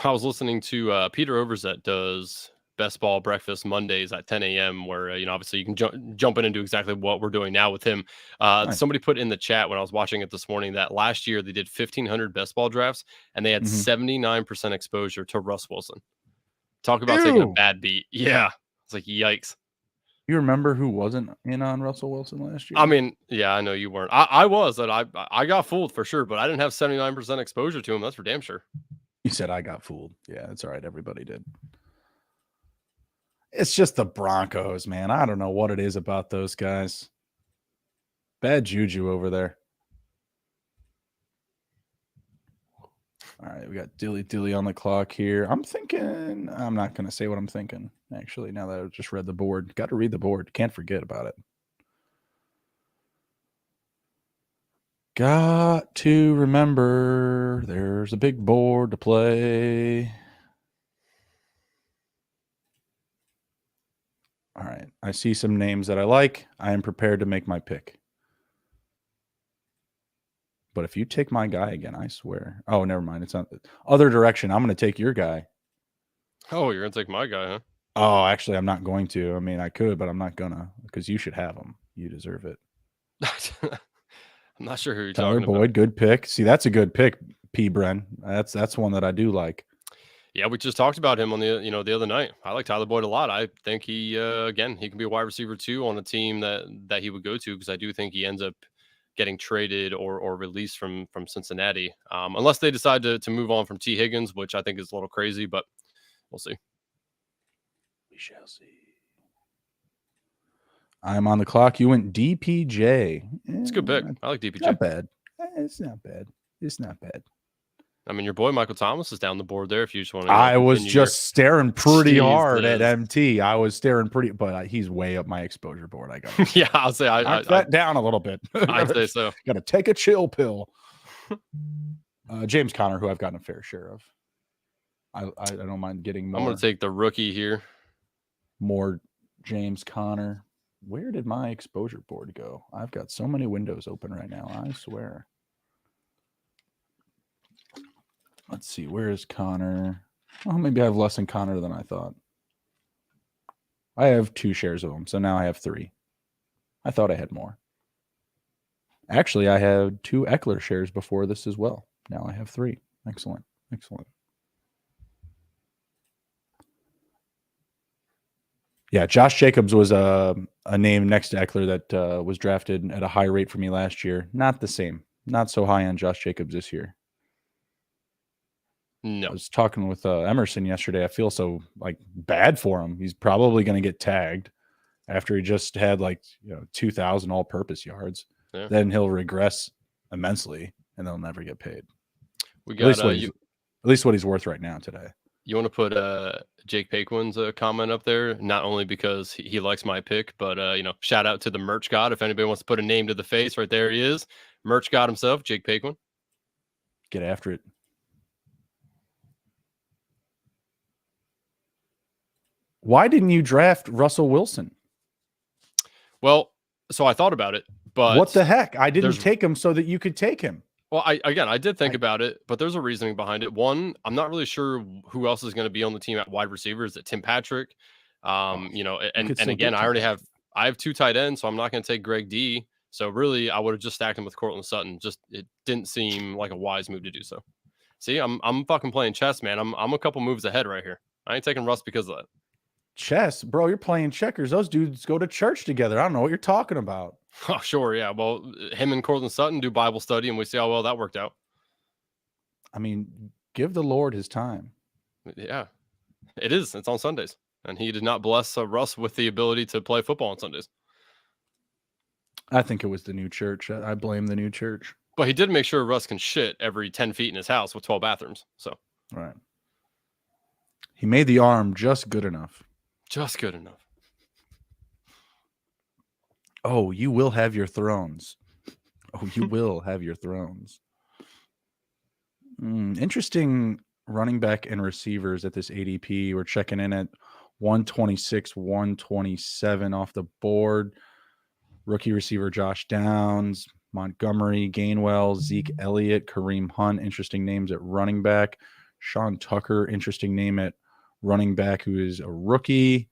I was listening to Peter Overzet does Best Ball Breakfast Mondays at 10 a.m. where, obviously you can jump in and do exactly what we're doing now with him. Nice. Somebody put in the chat when I was watching it this morning that last year they did 1,500 Best Ball drafts and they had 79% exposure to Russ Wilson. Talk about taking a bad beat. Yeah. It's like, yikes. You remember who wasn't in on Russell Wilson last year? I mean, yeah, I know you weren't. I was, and I got fooled for sure, but I didn't have 79% exposure to him. That's for damn sure. You said I got fooled. Yeah, that's all right. Everybody did. It's just the Broncos, man. I don't know what it is about those guys. Bad juju over there. All right, we got Dilly on the clock here. I'm not going to say what I'm thinking, actually, now that I've just read the board. Got to read the board. Can't forget about it. Got to remember there's a big board to play. All right, I see some names that I like. I am prepared to make my pick. But if you take my guy again, I swear. Oh, never mind. It's not other direction. I'm going to take your guy. Oh, you're going to take my guy, huh? Oh, actually, I'm not going to. I mean, I could, but I'm not going to because you should have him. You deserve it. I'm not sure who you're Tyler talking Boyd, about. good pick. See, that's a good pick, P. Bren. That's one that I do like. Yeah, we just talked about him on the other night. I like Tyler Boyd a lot. I think he again, he can be a wide receiver too on a team that he would go to because I do think he ends up getting traded or released from Cincinnati, unless they decide to move on from T. Higgins, which I think is a little crazy, but we'll see. We shall see. I'm on the clock. You went DPJ. It's a good pick. I like DPJ. Not bad. It's not bad. It's not bad. I mean, your boy Michael Thomas is down the board there. If you just want to, I was just staring pretty hard at MT. I was staring pretty, but he's way up my exposure board. I got. Yeah, I'll say I knock that down a little bit. I'd say so. Got to take a chill pill. James Conner, who I've gotten a fair share of. I don't mind getting more. I'm going to take the rookie here. More James Conner. Where did my exposure board go? I've got so many windows open right now. I swear. Let's see. Where is Connor? Well, maybe I have less than Connor than I thought. I have 2 shares of him, so now I have 3. I thought I had more. Actually, I had 2 Eckler shares before this as well. Now I have 3. Excellent. Excellent. Yeah, Josh Jacobs was a name next to Eckler that was drafted at a high rate for me last year. Not the same. Not so high on Josh Jacobs this year. No. I was talking with Emerson yesterday. I feel so bad for him. He's probably going to get tagged after he just had 2,000 all-purpose yards. Yeah. Then he'll regress immensely, and they'll never get paid. We got at least what he's worth right now today. You want to put Jake Paquin's comment up there, not only because he likes my pick, but shout out to the merch god. If anybody wants to put a name to the face, right there he is, merch god himself, Jake Paquin. Get after it. Why didn't you draft Russell Wilson? Well, so I thought about it, but what the heck? I didn't take him so that you could take him. Well, I did think about it, but there's a reasoning behind it. One, I'm not really sure who else is going to be on the team at wide receiver. Is it Tim Patrick? And again, I have 2 tight ends, so I'm not going to take Greg D. So really, I would have just stacked him with Cortland Sutton. Just it didn't seem like a wise move to do so. See, I'm fucking playing chess, man. I'm a couple moves ahead right here. I ain't taking Russ because of that. Chess, bro, you're playing checkers. Those dudes go to church together. I don't know what you're talking about. Oh, sure, yeah. Well, him and Cortland Sutton do Bible study, and we see how well that worked out. I mean, give the Lord his time. Yeah, it is. It's on Sundays, and he did not bless Russ with the ability to play football on Sundays. I think it was the new church. I blame the new church. But he did make sure Russ can shit every 10 feet in his house with 12 bathrooms. So, right. He made the arm just good enough. Just good enough. Oh, you will have your thrones. Oh, you will have your thrones. Interesting running back and receivers at this ADP. We're checking in at 126, 127 off the board. Rookie receiver Josh Downs, Montgomery, Gainwell, Zeke Elliott, Kareem Hunt. Interesting names at running back. Sean Tucker, interesting name at running back who is a rookie.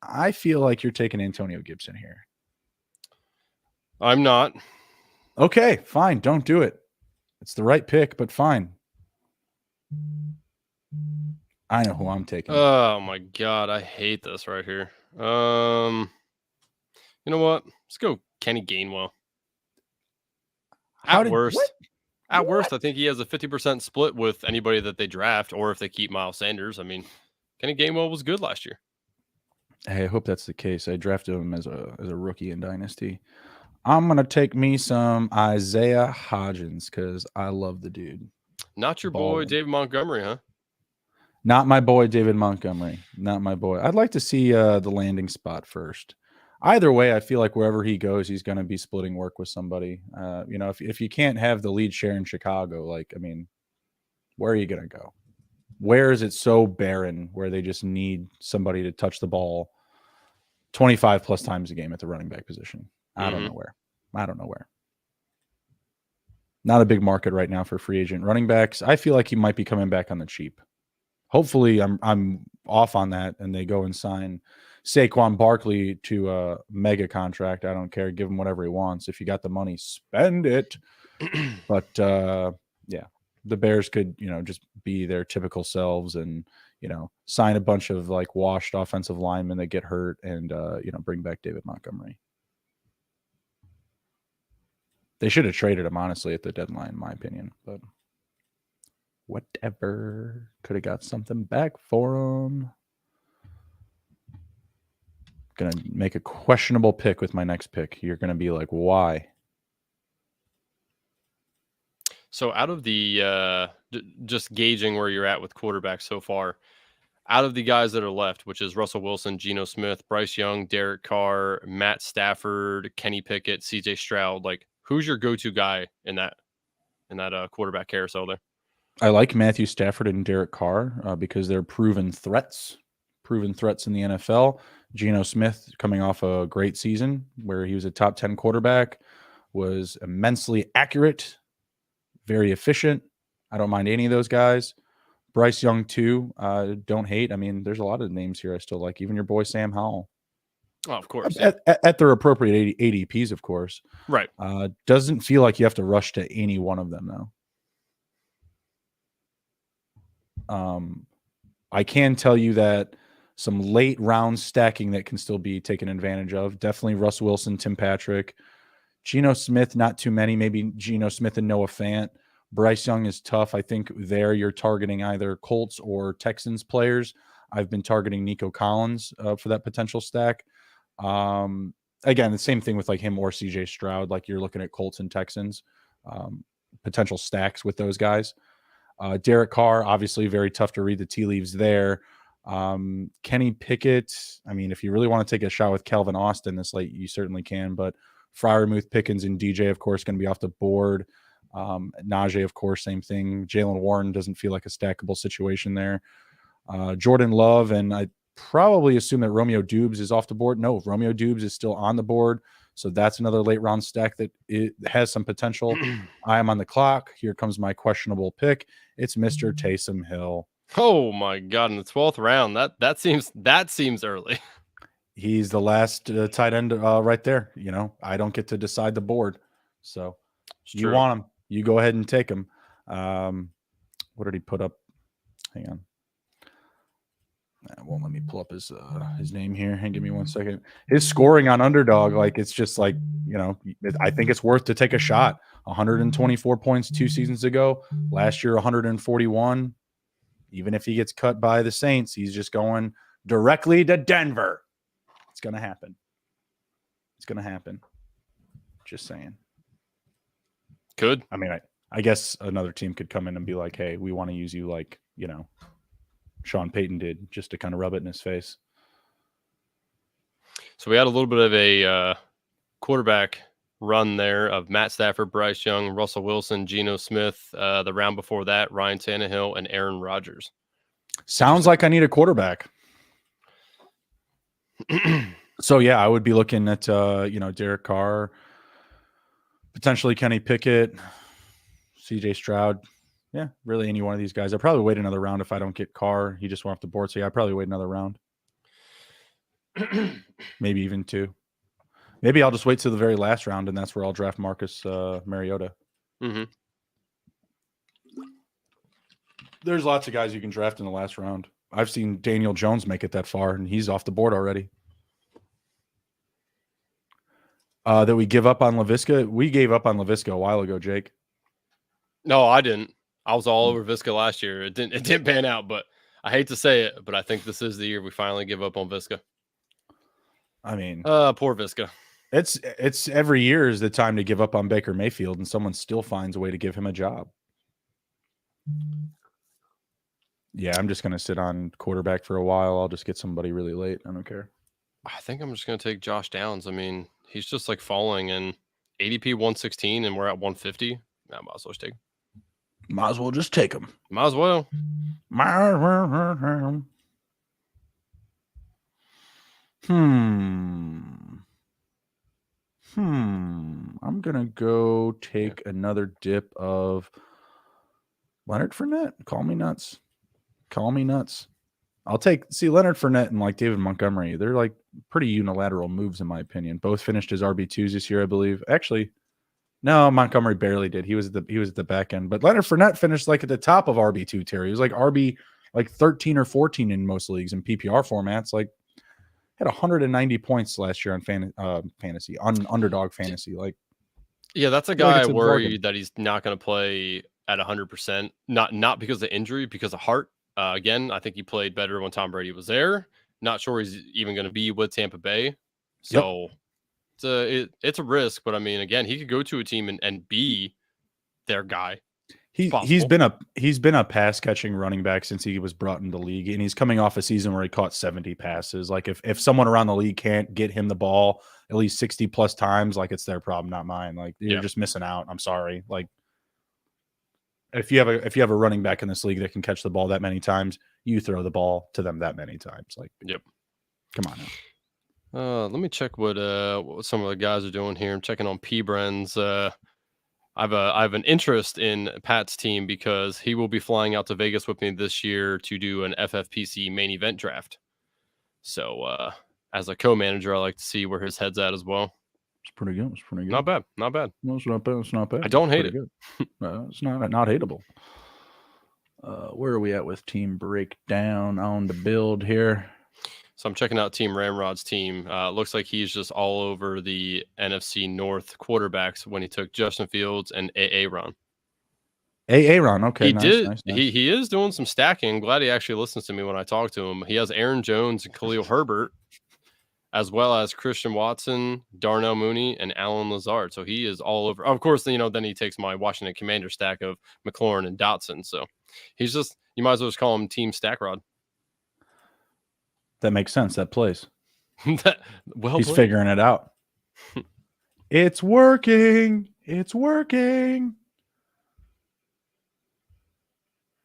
I feel like you're taking Antonio Gibson here. I'm not. Okay, fine. Don't do it. It's the right pick, but fine. I know who I'm taking. Oh my God. I hate this right here. You know what? Let's go Kenny Gainwell. At worst, I think he has a 50% split with anybody that they draft, or if they keep Miles Sanders. I mean, Kenny Gainwell was good last year. Hey, I hope that's the case. I drafted him as a rookie in Dynasty. I'm going to take me some Isaiah Hodgins because I love the dude. Not your boy, David Montgomery, huh? Not my boy, David Montgomery. Not my boy. I'd like to see the landing spot first. Either way, I feel like wherever he goes, he's going to be splitting work with somebody. If you can't have the lead share in Chicago, where are you going to go? Where is it so barren where they just need somebody to touch the ball 25 plus times a game at the running back position? I don't know where. Not a big market right now for free agent running backs. I feel like he might be coming back on the cheap. Hopefully I'm off on that and they go and sign Saquon Barkley to a mega contract. I don't care. Give him whatever he wants. If you got the money, spend it. But yeah, the Bears could, just be their typical selves and, sign a bunch of washed offensive linemen that get hurt and, bring back David Montgomery. They should have traded him, honestly, at the deadline, in my opinion. But whatever. Could have got something back for him. Going to make a questionable pick with my next pick. You're going to be like, why? So out of the just gauging where you're at with quarterbacks so far, out of the guys that are left, which is Russell Wilson, Geno Smith, Bryce Young, Derek Carr, Matt Stafford, Kenny Pickett, CJ Stroud, who's your go-to guy in that quarterback carousel there? I like Matthew Stafford and Derek Carr because they're proven threats in the NFL. Geno Smith, coming off a great season where he was a top 10 quarterback, was immensely accurate, very efficient. I don't mind any of those guys. Bryce Young, too. Don't hate. I mean, there's a lot of names here I still like. Even your boy Sam Howell. Oh, of course. At their appropriate ADPs, of course. Right. Doesn't feel like you have to rush to any one of them, though. I can tell you that some late round stacking that can still be taken advantage of. Definitely Russ Wilson, Tim Patrick. Geno Smith, not too many. Maybe Geno Smith and Noah Fant. Bryce Young is tough. I think there you're targeting either Colts or Texans players. I've been targeting Nico Collins for that potential stack. Again, the same thing with him or CJ Stroud. You're looking at Colts and Texans, potential stacks with those guys. Derek Carr, obviously very tough to read the tea leaves there. Kenny Pickett, I mean, if you really want to take a shot with Calvin Austin this late, you certainly can. But Freiermuth, Pickens, and DJ, of course, going to be off the board. Najee, of course, same thing. Jalen Warren doesn't feel like a stackable situation there. Jordan Love, and I probably assume that Romeo Dubes is off the board. No, Romeo Dubes is still on the board. So that's another late round stack that it has some potential. I am on the clock. Here comes my questionable pick. It's Mr. Taysom Hill. Oh my God! In the 12th round, that seems early. He's the last tight end right there. You know, I don't get to decide the board, so you want him, you go ahead and take him. What did he put up? Hang on. Won't let me pull up his name here. Hang, give me 1 second. His scoring on Underdog, like it's just like, you know, I think it's worth to take a shot. 124 points 2 seasons ago. Last year, 141. Even if he gets cut by the Saints, he's just going directly to Denver. It's gonna happen. It's gonna happen. Just saying. Could. I mean, I guess another team could come in and be like, hey, we want to use you like, you know, Sean Payton did, just to kind of rub it in his face. So we had a little bit of a quarterback run there of Matt Stafford, Bryce Young, Russell Wilson, Geno Smith. The round before that, Ryan Tannehill and Aaron Rodgers. Sounds like I need a quarterback. So yeah, I would be looking at you know, Derek Carr, potentially Kenny Pickett, CJ Stroud. Yeah, really any one of these guys. I'll probably wait another round if I don't get Carr. He just went off the board. So yeah, I'd probably wait another round. Maybe even 2. Maybe I'll just wait to the very last round, and that's where I'll draft Marcus Mariota. Mm-hmm. There's lots of guys you can draft in the last round. I've seen Daniel Jones make it that far, and he's off the board already. That we give up on LaVisca. We gave up on LaVisca a while ago, Jake. No, I didn't. I was all over Visca last year. It didn't pan out, but I hate to say it, but I think this is the year we finally give up on Visca. I mean, poor Visca. It's every year is the time to give up on Baker Mayfield, and someone still finds a way to give him a job. Yeah, I'm just going to sit on quarterback for a while. I'll just get somebody really late. I don't care. I think I'm just going to take Josh Downs. I mean, he's just like falling in ADP 116, and we're at 150. I might as well just take him. Might as well just take him. Might as well. I'm going to go take another dip of Leonard Fournette. Call me nuts. I'll see Leonard Fournette and like David Montgomery. They're like pretty unilateral moves in my opinion. Both finished as RB2s this year, I believe. Actually, no, Montgomery barely did. He was at the back end, but Leonard Fournette finished like at the top of RB2. Terry, he was like RB like 13 or 14 in most leagues in PPR formats. Like had 190 points last year on fantasy on Underdog Fantasy. Like, yeah, that's a guy I worry that he's not going to play at 100%. Not because of injury, because of heart. Again, I think he played better when Tom Brady was there. Not sure he's even going to be with Tampa Bay. So. Yep. It's a risk, but I mean, again, he could go to a team and be their guy. He's been a pass catching running back since he was brought into the league, and he's coming off a season where he caught 70 passes. Like if someone around the league can't get him the ball at least 60 plus times, like it's their problem, not mine. Like you're just missing out. I'm sorry. Like if you have a running back in this league that can catch the ball that many times, you throw the ball to them that many times. Like, yep. Come on now. Let me check what some of the guys are doing here. I'm checking on P-Bren's. I have an interest in Pat's team because he will be flying out to Vegas with me this year to do an FFPC main event draft. So as a co-manager, I like to see where his head's at as well. It's pretty good. Not bad. No, it's not bad. I don't hate it. It's not hateable. Where are we at with team breakdown on the build here? So I'm checking out Team Ramrod's team. Looks like he's just all over the NFC North quarterbacks when he took Justin Fields and Aaron. Aaron, okay. Nice. He is doing some stacking. I'm glad he actually listens to me when I talk to him. He has Aaron Jones and Khalil Herbert, as well as Christian Watson, Darnell Mooney, and Alan Lazard. So he is all over. Of course, then he takes my Washington Commander stack of McLaurin and Dotson. So He's just, you might as well just call him Team Stack Rod. That makes sense. That plays. Well, he's figuring it out. It's working. It's working.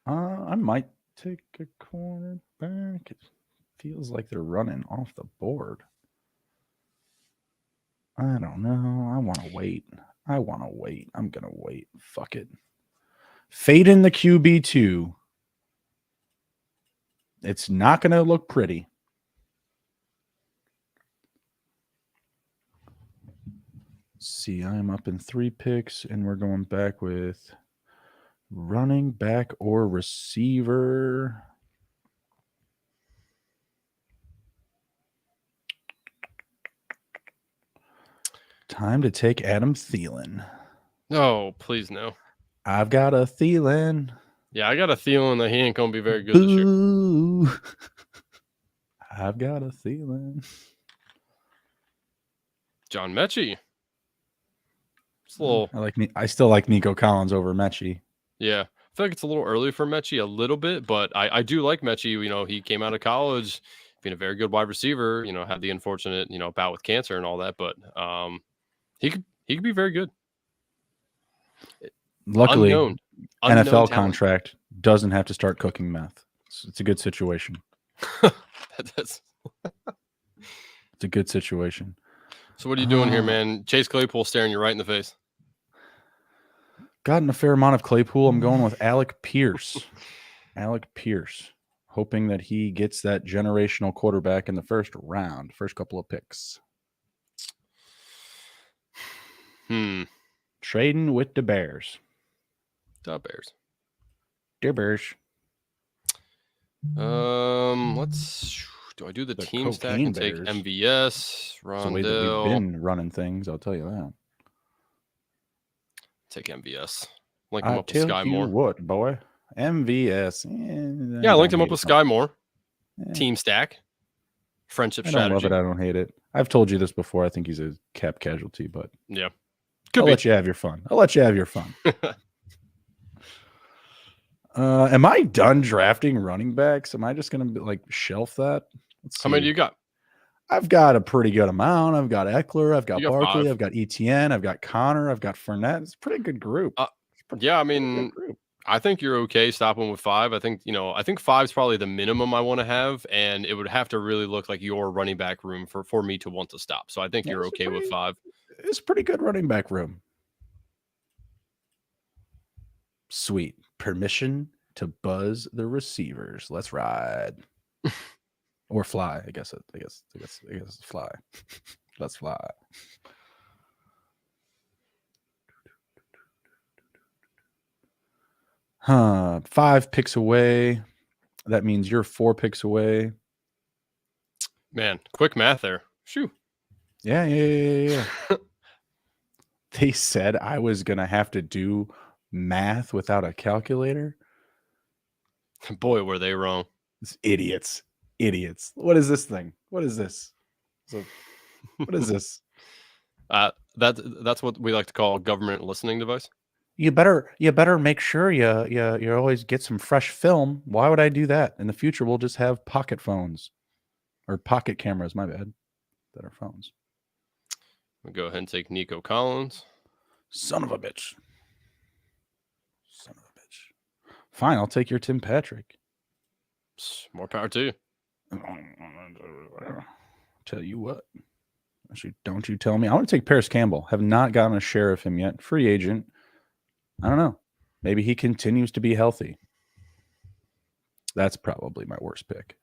I might take a cornerback. It feels like they're running off the board. I don't know. I want to wait. I'm going to wait. Fuck it. Fade in the QB2. It's not going to look pretty. See, I'm up in 3 picks, and we're going back with running back or receiver. Time to take Adam Thielen. No, please no. I've got a Thielen. Yeah, I got a Thielen that he ain't going to be very good this year. I've got a Thielen. John Mechie. It's a little. I still like Nico Collins over Mechie. Yeah, I feel like it's a little early for Mechie a little bit, but I do like Mechie. You know, he came out of college being a very good wide receiver. You know, had the unfortunate bout with cancer and all that, but he could be very good. Luckily, unknown NFL talent. Contract doesn't have to start cooking meth. It's a good situation. It's a good situation. So what are you doing here, man? Chase Claypool staring you right in the face. Gotten a fair amount of Claypool. I'm going with Alec Pierce. Hoping that he gets that generational quarterback in the first round, first couple of picks. Trading with the Bears. The Bears. Dear Bears. Do I do the team stack and take MVS, Rondell? The way that we've been running things, I'll tell you that. Take MVS. Link him up with Sky Moore. What, boy? MVS. I linked him up with Sky Moore. Team stack. Friendship strategy. I don't love it. I don't hate it. I've told you this before. I think he's a cap casualty, but yeah. I'll let you have your fun. Am I done drafting running backs? Am I just going to shelf that? How many do you got? I've got a pretty good amount. I've got Eckler. I've got Barkley. 5. I've got Etienne. I've got Connor. I've got Fournette. It's a pretty good group. I mean, I think you're okay stopping with 5. I think 5 is probably the minimum I want to have, and it would have to really look like your running back room for me to want to stop. So I think you're okay with 5. It's a pretty good running back room. Sweet. Permission to buzz the receivers. Let's ride. Or fly. I guess it's fly. Let's fly. Huh. 5 picks away. That means you're 4 picks away. Man, quick math there. Shoo. Yeah. They said I was going to have to do math without a calculator. Boy, were they wrong. It's idiots. What is this thing? What is this? What is this? That's what we like to call a government listening device. You better make sure you always get some fresh film. Why would I do that? In the future, we'll just have pocket phones or pocket cameras. My bad. That are phones. We'll go ahead and take Nico Collins. Son of a bitch. Fine, I'll take your Tim Patrick. More power to you. Tell you what. Actually, don't you tell me. I want to take Paris Campbell. Have not gotten a share of him yet. Free agent. I don't know. Maybe he continues to be healthy. That's probably my worst pick.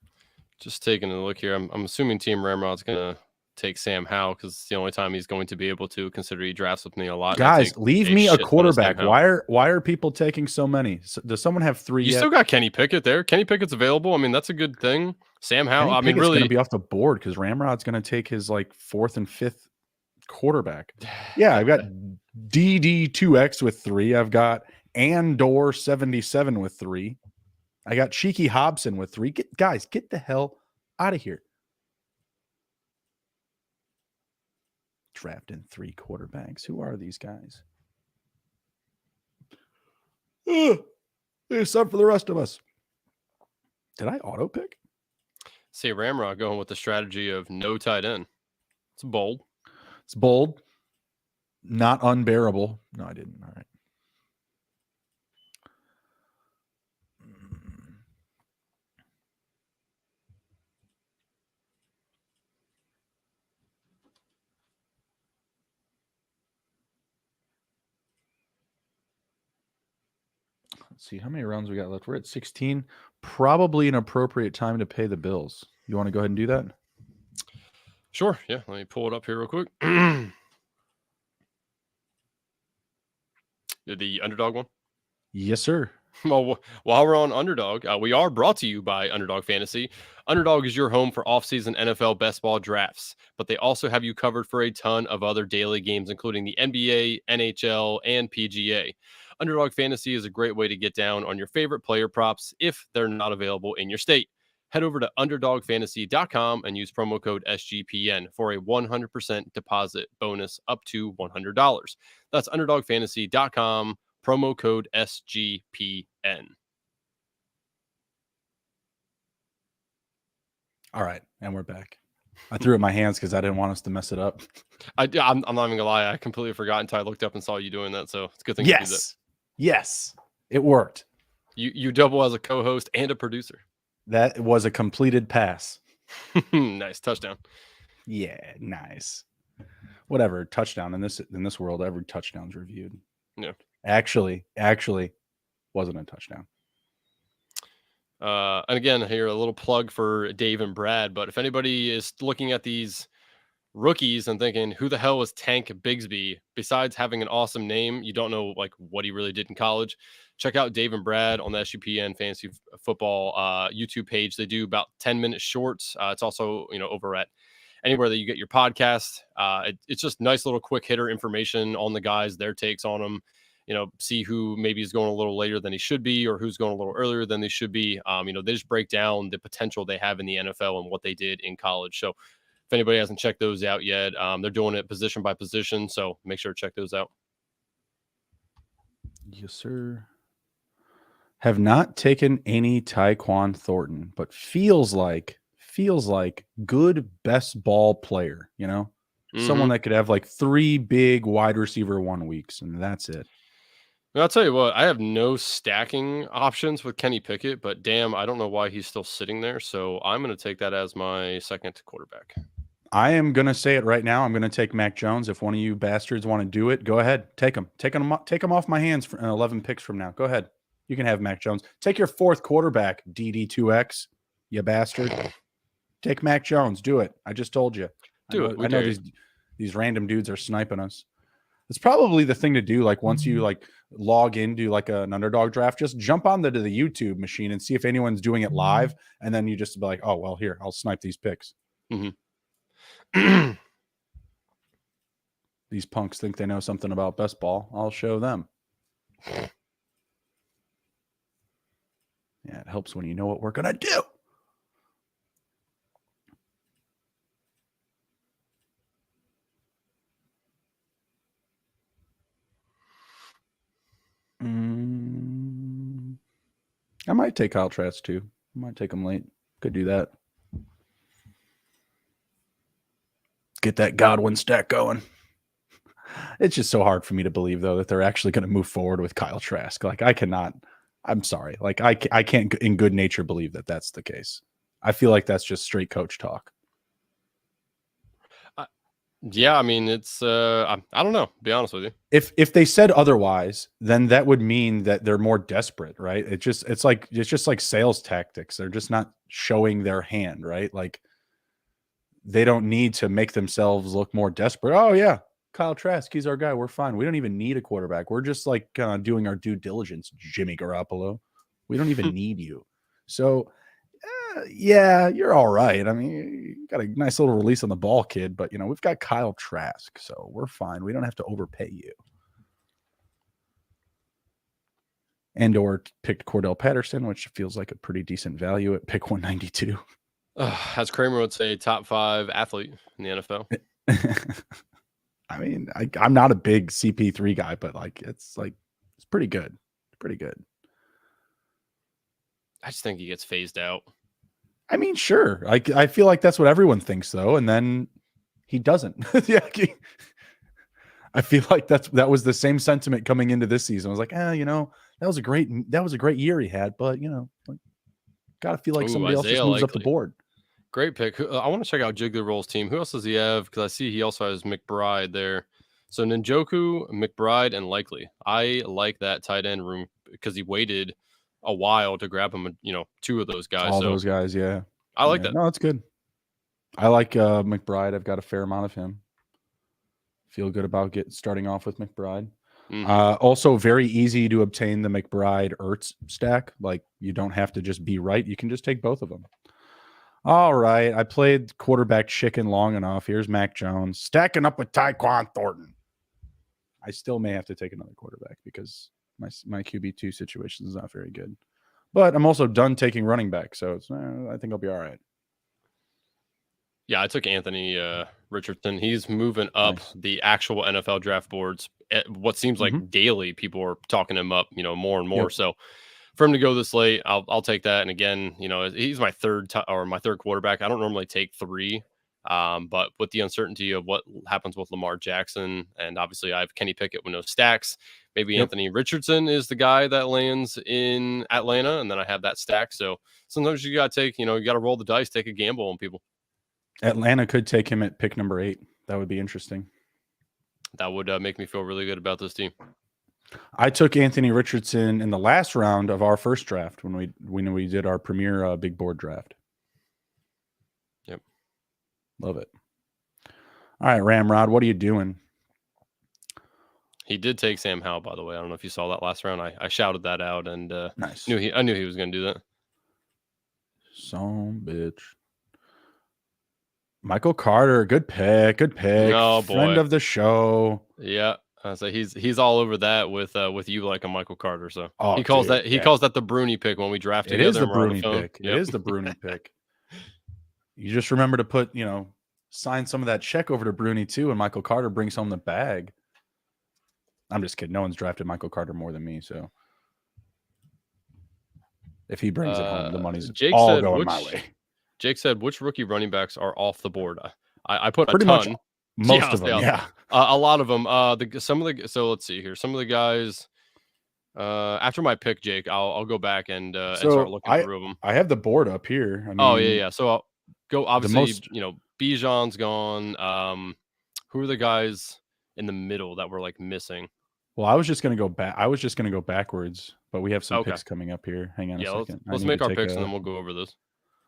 Just taking a look here. I'm assuming Team Ramrod's going to take Sam Howell because it's the only time he's going to be able to, consider he drafts with me a lot. Guys, leave me a quarterback. Why are people taking so many? Does someone have 3 yet? You still got Kenny Pickett there. Kenny Pickett's available. I mean, that's a good thing. Sam Howell, Kenny Pickett's going to be off the board because Ramrod's going to take his 4th and 5th quarterback. Yeah, I've got DD2X with 3. I've got Andor 77 with 3. I got Cheeky Hobson with 3. Guys, get the hell out of here. Drafting 3 quarterbacks. Who are these guys? It's up for the rest of us. Did I auto pick? See Ramrod going with the strategy of no tight end. It's bold. It's bold. Not unbearable. No, I didn't. All right. Let's see how many rounds we got left. We're at 16. Probably an appropriate time to pay the bills. You want to go ahead and do that? Sure. Yeah. Let me pull it up here real quick. The Underdog one? Yes, sir. Well, while we're on Underdog, we are brought to you by Underdog Fantasy. Underdog is your home for off-season NFL best ball drafts, but they also have you covered for a ton of other daily games, including the NBA, NHL, and PGA. Underdog Fantasy is a great way to get down on your favorite player props if they're not available in your state. Head over to underdogfantasy.com and use promo code SGPN for a 100% deposit bonus up to $100. That's underdogfantasy.com. Promo code SGPN. All right, and we're back. I threw up my hands because I didn't want us to mess it up. I'm not even gonna lie. I completely forgot until I looked up and saw you doing that. So it's a good thing. Yes, you did that. Yes, it worked. You double as a co-host and a producer. That was a completed pass. Nice touchdown. Yeah, nice. Whatever, touchdown in this world, every touchdown's reviewed. Yeah. Actually wasn't a touchdown. And again, here a little plug for Dave and Brad. But if anybody is looking at these rookies and thinking, who the hell is Tank Bigsby? Besides having an awesome name, you don't know like what he really did in college. Check out Dave and Brad on the SGPN Fantasy Football YouTube page. They do about 10-minute shorts. It's also over at anywhere that you get your podcast. It's just nice little quick hitter information on the guys, their takes on them. See who maybe is going a little later than he should be, or who's going a little earlier than they should be. They just break down the potential they have in the NFL and what they did in college. So if anybody hasn't checked those out yet, they're doing it position by position. So make sure to check those out. Yes, sir. Have not taken any Tyquan Thornton, but feels like good best ball player, someone that could have like 3 big wide receiver 1 weeks, and that's it. I'll tell you what, I have no stacking options with Kenny Pickett, but damn, I don't know why he's still sitting there. So I'm going to take that as my second quarterback. I am going to say it right now. I'm going to take Mac Jones. If one of you bastards want to do it, go ahead. Take him off my hands for 11 picks from now. Go ahead. You can have Mac Jones. Take your 4th quarterback, DD2X, you bastard. Take Mac Jones. Do it. I just told you. I know these random dudes are sniping us. It's probably the thing to do. Like once you like log into like an Underdog Draft, just jump on the YouTube machine and see if anyone's doing it live. And then you just be like, oh, well, here, I'll snipe these picks. Mm-hmm. These punks think they know something about best ball. I'll show them. Yeah, it helps when you know what we're going to do. I might take Kyle Trask too. I might take him late. Could do that. Get that Godwin stack going. It's just so hard for me to believe, though, that they're actually going to move forward with Kyle Trask. Like, I cannot. I'm sorry. Like, I can't in good nature believe that that's the case. I feel like that's just straight coach talk. Yeah, I mean, it's I don't know, to be honest with you. If they said otherwise, then that would mean that they're more desperate, right? It's just like sales tactics. They're just not showing their hand, right? Like they don't need to make themselves look more desperate. Oh yeah, Kyle Trask, he's our guy. We're fine. We don't even need a quarterback. We're just like doing our due diligence, Jimmy Garoppolo. We don't even need you. So yeah, you're all right. I mean, you got a nice little release on the ball, kid, but we've got Kyle Trask, so we're fine. We don't have to overpay you. And or picked Cordell Patterson, which feels like a pretty decent value at pick 192. As Kramer would say, top 5 athlete in the NFL. I mean, I'm not a big CP3 guy, but it's pretty good. Pretty good. I just think he gets phased out. I mean, sure. I feel like that's what everyone thinks, though, and then he doesn't. Yeah, I feel like that was the same sentiment coming into this season. I was like, that was a great year he had, but gotta feel like somebody else just moves up the board. Great pick. I want to check out Jiggly Roll's team. Who else does he have? Because I see he also has McBride there. So Njoku, McBride, and Likely. I like that tight end room because he waited a while to grab him. Two of those guys. All those guys, yeah. I like that. No, that's good. I like McBride. I've got a fair amount of him. Feel good about starting off with McBride. Also, very easy to obtain the McBride Ertz stack. Like, you don't have to just be right. You can just take both of them. All right. I played quarterback chicken long enough. Here's Mac Jones stacking up with Tyquan Thornton. I still may have to take another quarterback because my QB2 situation is not very good. But I'm also done taking running back, so I think I'll be all right. Yeah, I took Anthony Richardson. He's moving up the actual NFL draft boards. What seems like daily, people are talking him up, more and more. Yep. So for him to go this late, I'll take that. And again, he's my third quarterback. I don't normally take 3, but with the uncertainty of what happens with Lamar Jackson, and obviously I have Kenny Pickett with no stacks. Maybe Anthony Richardson is the guy that lands in Atlanta, and then I have that stack. So sometimes you got to take, you got to roll the dice, take a gamble on people. Atlanta could take him at pick number 8. That would be interesting. That would make me feel really good about this team. I took Anthony Richardson in the last round of our first draft when we did our premier big board draft. Yep. Love it. All right, Ramrod, what are you doing? He did take Sam Howell, by the way. I don't know if you saw that last round. I shouted that out, and nice. I knew he was going to do that. Some bitch. Michael Carter, good pick. Oh, boy. Friend of the show. Yeah. So he's all over that with you like a Michael Carter. So he calls that the Bruni pick when we draft together. It is the Bruni pick. Yep. It is the Bruni pick. You just remember to put, sign some of that check over to Bruni too, and Michael Carter brings home the bag. I'm just kidding. No one's drafted Michael Carter more than me, so if he brings it home, the money's all going my way. Jake said, which rookie running backs are off the board? I put pretty a ton. Much most of them, yeah. A lot of them. So let's see here. Some of the guys. After my pick, Jake, I'll go back and start looking through them. I have the board up here. I mean, yeah. So I'll go. Obviously, Bijan's gone. Who are the guys in the middle that were like missing? Well, I was just going to go back. I was just going to go backwards, but we have some picks coming up here. Hang on a second. Let's make our picks and then we'll go over this.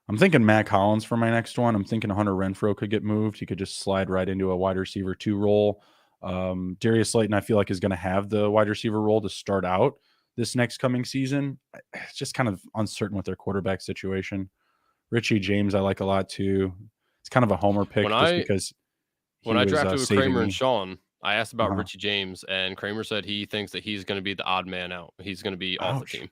I'm thinking Mac Hollins for my next one. I'm thinking Hunter Renfrow could get moved. He could just slide right into a wide receiver 2 role. Darius Slayton, I feel like, is going to have the wide receiver role to start out this next coming season. It's just kind of uncertain with their quarterback situation. Richie James, I like a lot too. It's kind of a homer pick because when I drafted with Kramer and Sean, I asked about Richie James, and Kramer said he thinks that he's going to be the odd man out. He's going to be off the team.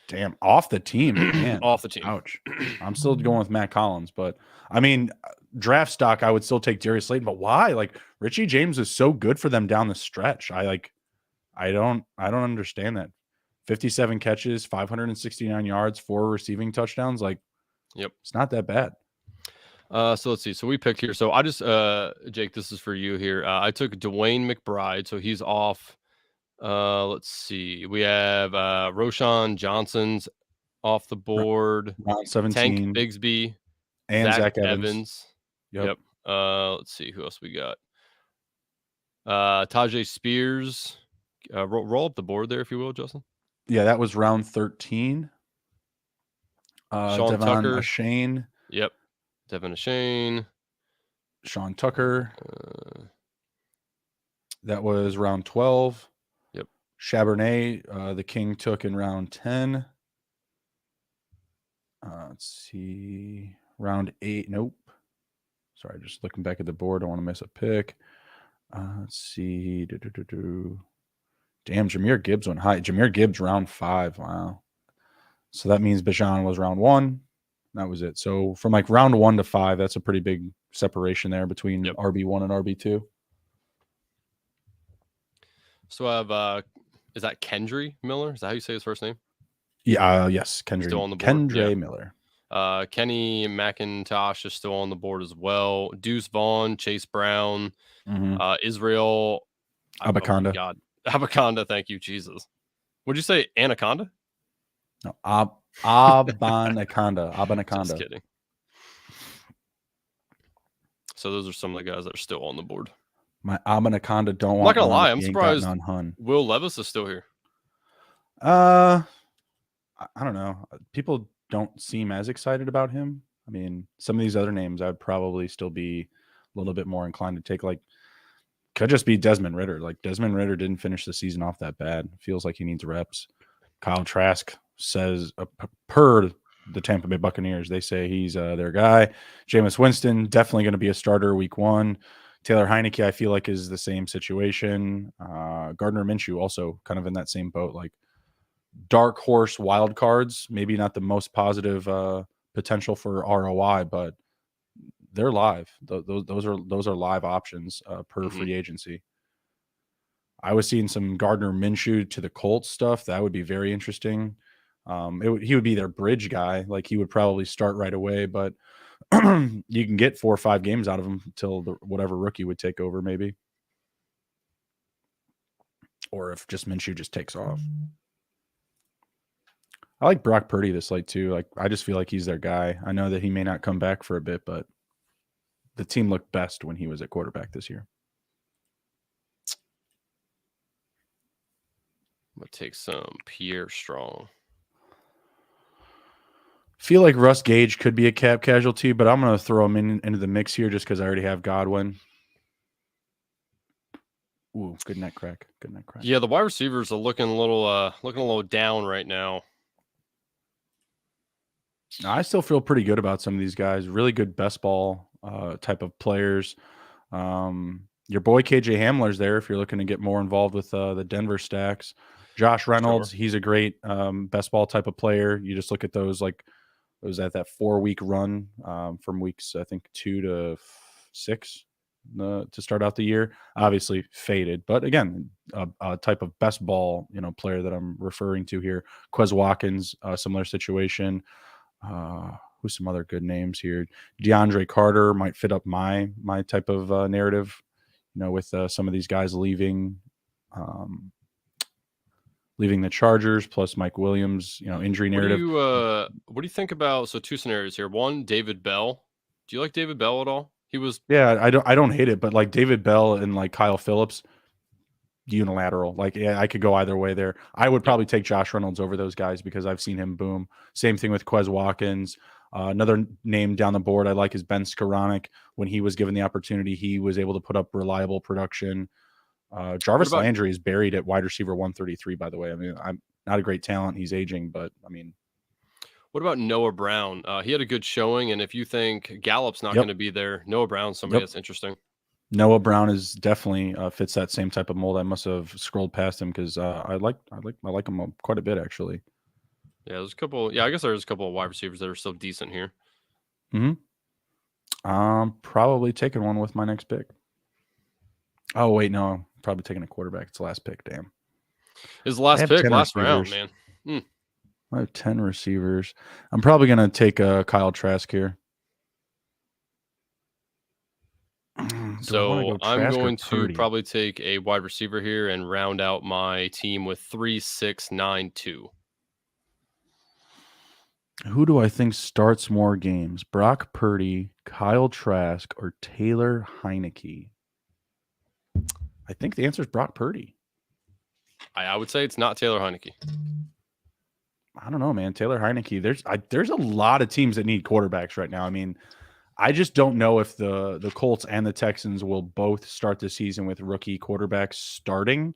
Damn, off the team, man. Off the team. Ouch. I'm still going with Matt Collins, but I mean, draft stock, I would still take Darius Slayton, but why? Like, Richie James is so good for them down the stretch. I don't understand that. 57 catches, 569 yards, 4 receiving touchdowns. Like, yep, it's not that bad. So let's see. So we picked here. So I just, Jake, this is for you here. I took Dwayne McBride, so he's off. Let's see. We have Roshan Johnson's off the board. Round 17. Tank Bigsby and Zach Evans. Yep. Let's see who else we got. Tajay Spears. Roll up the board there, if you will, Justin. Yeah, that was round 13. Sean Devon Tucker. Shane. Yep. Devon Shane. Sean Tucker. That was round 12. Yep. Charbonnet, the King took in round 10. Let's see. Round 8. Nope. Sorry, just looking back at the board. I don't want to miss a pick. Let's see. Damn, Jahmyr Gibbs went high. Jahmyr Gibbs, round 5. Wow. So that means Bijan was round 1. That was it. So from like round 1 to 5, that's a pretty big separation there between RB1 and RB2. So I have, is that Kendry Miller? Is that how you say his first name? Yeah, yes, Still on the board. Kendre Miller. Kenny McIntosh is still on the board as well. Deuce Vaughn, Chase Brown, Israel. Abaconda. Oh my God. Abaconda. Thank you, Jesus. Would you say Anaconda? No, Abanaconda. Just kidding. So those are some of the guys that are still on the board. My Abanaconda don't I'm want. not gonna lie, I'm he surprised none hun. Will Levis is still here. I don't know. People don't seem as excited about him. I mean, some of these other names, I'd probably still be a little bit more inclined to take. Like, could just be Desmond Ridder. Like, Desmond Ridder didn't finish the season off that bad. Feels like he needs reps. Kyle Trask says, per the Tampa Bay Buccaneers, they say he's their guy. Jameis Winston, definitely going to be a starter week 1. Taylor Heineke, I feel like, is the same situation. Gardner Minshew also kind of in that same boat. Like, dark horse wild cards, maybe not the most positive potential for ROI, but they're live. Those are live options per free agency. I was seeing some Gardner Minshew to the Colts stuff. That would be very interesting. He would be their bridge guy. Like, he would probably start right away, but you can get 4 or 5 games out of him until whatever rookie would take over, maybe. Or if just Minshew just takes off. I like Brock Purdy this late too. Like, I just feel like he's their guy. I know that he may not come back for a bit, but the team looked best when he was at quarterback this year. I'm gonna take some Pierre Strong. Feel like Russ Gage could be a cap casualty, but I'm going to throw him into the mix here just because I already have Godwin. Ooh, good neck crack. Good neck crack. Yeah, the wide receivers are looking a little down right now. I still feel pretty good about some of these guys. Really good best ball type of players. Your boy KJ Hamler's there if you're looking to get more involved with the Denver stacks. Josh Reynolds, he's a great best ball type of player. You just look at those, like, it was at that 4-week run from weeks, I think, 2 to 6 to start out the year. Obviously faded, but again, a type of best ball, player that I'm referring to here. Quez Watkins, similar situation. Who's some other good names here? DeAndre Carter might fit up my type of narrative, with some of these guys leaving the Chargers, plus Mike Williams, injury narrative. What do you think about, so 2 scenarios here? One, David Bell. Do you like David Bell at all? Yeah, I don't hate it, but like David Bell and like Kyle Phillips, unilateral. Like, yeah, I could go either way there. I would probably take Josh Reynolds over those guys because I've seen him boom. Same thing with Quez Watkins. Another name down the board I like is Ben Skoranek. When he was given the opportunity, he was able to put up reliable production. Jarvis Landry is buried at wide receiver 133, by the way. I mean, I'm not a great talent. He's aging, but I mean. What about Noah Brown? He had a good showing, and if you think Gallup's not going to be there, Noah Brown's somebody that's interesting. Noah Brown is definitely fits that same type of mold. I must have scrolled past him because I like him quite a bit, actually. Yeah, there's a couple. Yeah, I guess there's a couple of wide receivers that are still decent here. Probably taking one with my next pick. Oh wait, no, I'm probably taking a quarterback. It's the last pick. Damn. His last pick, last round, man. I have 10 receivers. I'm probably gonna take Kyle Trask here. So I'm going to probably take a wide receiver here and round out my team with 3, 6, 9, 2. Who do I think starts more games? Brock Purdy, Kyle Trask, or Taylor Heineke? I think the answer is Brock Purdy. I would say it's not Taylor Heineke. I don't know, man. Taylor Heineke. There's a lot of teams that need quarterbacks right now. I mean, I just don't know if the Colts and the Texans will both start the season with rookie quarterbacks starting,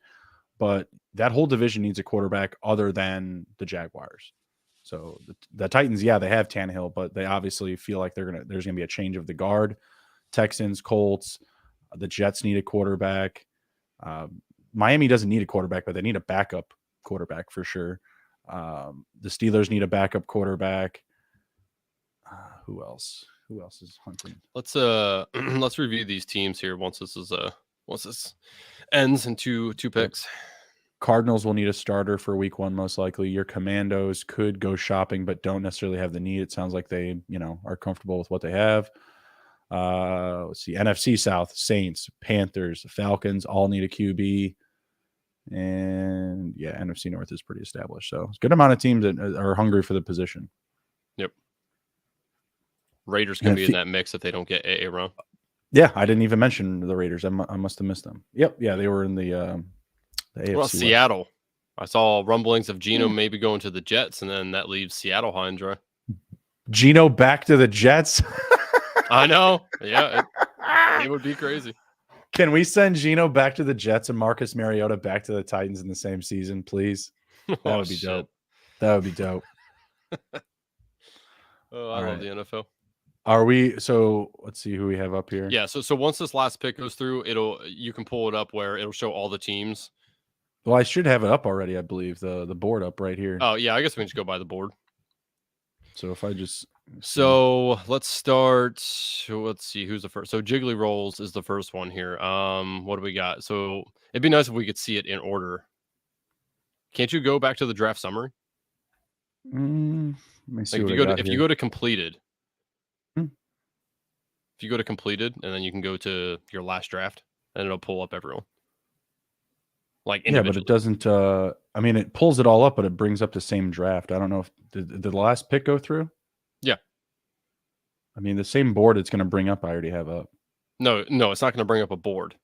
but that whole division needs a quarterback other than the Jaguars. So the Titans, yeah, they have Tannehill, but they obviously feel like there's gonna be a change of the guard. Texans, Colts, the Jets need a quarterback. Miami doesn't need a quarterback, but they need a backup quarterback for sure. The Steelers need a backup quarterback. Who else? Who else is hunting? Let's review these teams here once this ends in two picks. Cardinals will need a starter for week 1, most likely. Your Commandos could go shopping, but don't necessarily have the need. It sounds like they, are comfortable with what they have. Let's see. NFC South, Saints, Panthers, Falcons all need a QB. And yeah, NFC North is pretty established. So it's a good amount of teams that are hungry for the position. Yep. Raiders can be in that mix if they don't get Aaron. Yeah, I didn't even mention the Raiders. I must have missed them. Yep. Yeah, they were in the AFC. Well, Seattle. West. I saw rumblings of Geno maybe going to the Jets, and then that leaves Seattle high and dry. Geno back to the Jets? I know. Yeah, it would be crazy. Can we send Geno back to the Jets and Marcus Mariota back to the Titans in the same season, please? That would be dope. That would be dope. I love the NFL. Are we? So let's see who we have up here. Yeah. So once this last pick goes through, you can pull it up where it'll show all the teams. Well, I should have it up already. I believe the board up right here. Oh yeah, I guess we can just go by the board. So if I just let's start. Let's see who's the first. So Jiggly Rolls is the first one here. What do we got? So it'd be nice if we could see it in order. Can't you go back to the draft summary? Let me see. If you go to completed. If you go to completed, and then you can go to your last draft, and it'll pull up everyone. Yeah, but it doesn't. I mean, it pulls it all up, but it brings up the same draft. I don't know if did the last pick go through. Yeah. I mean, the same board it's going to bring up. I already have up. No, it's not going to bring up a board.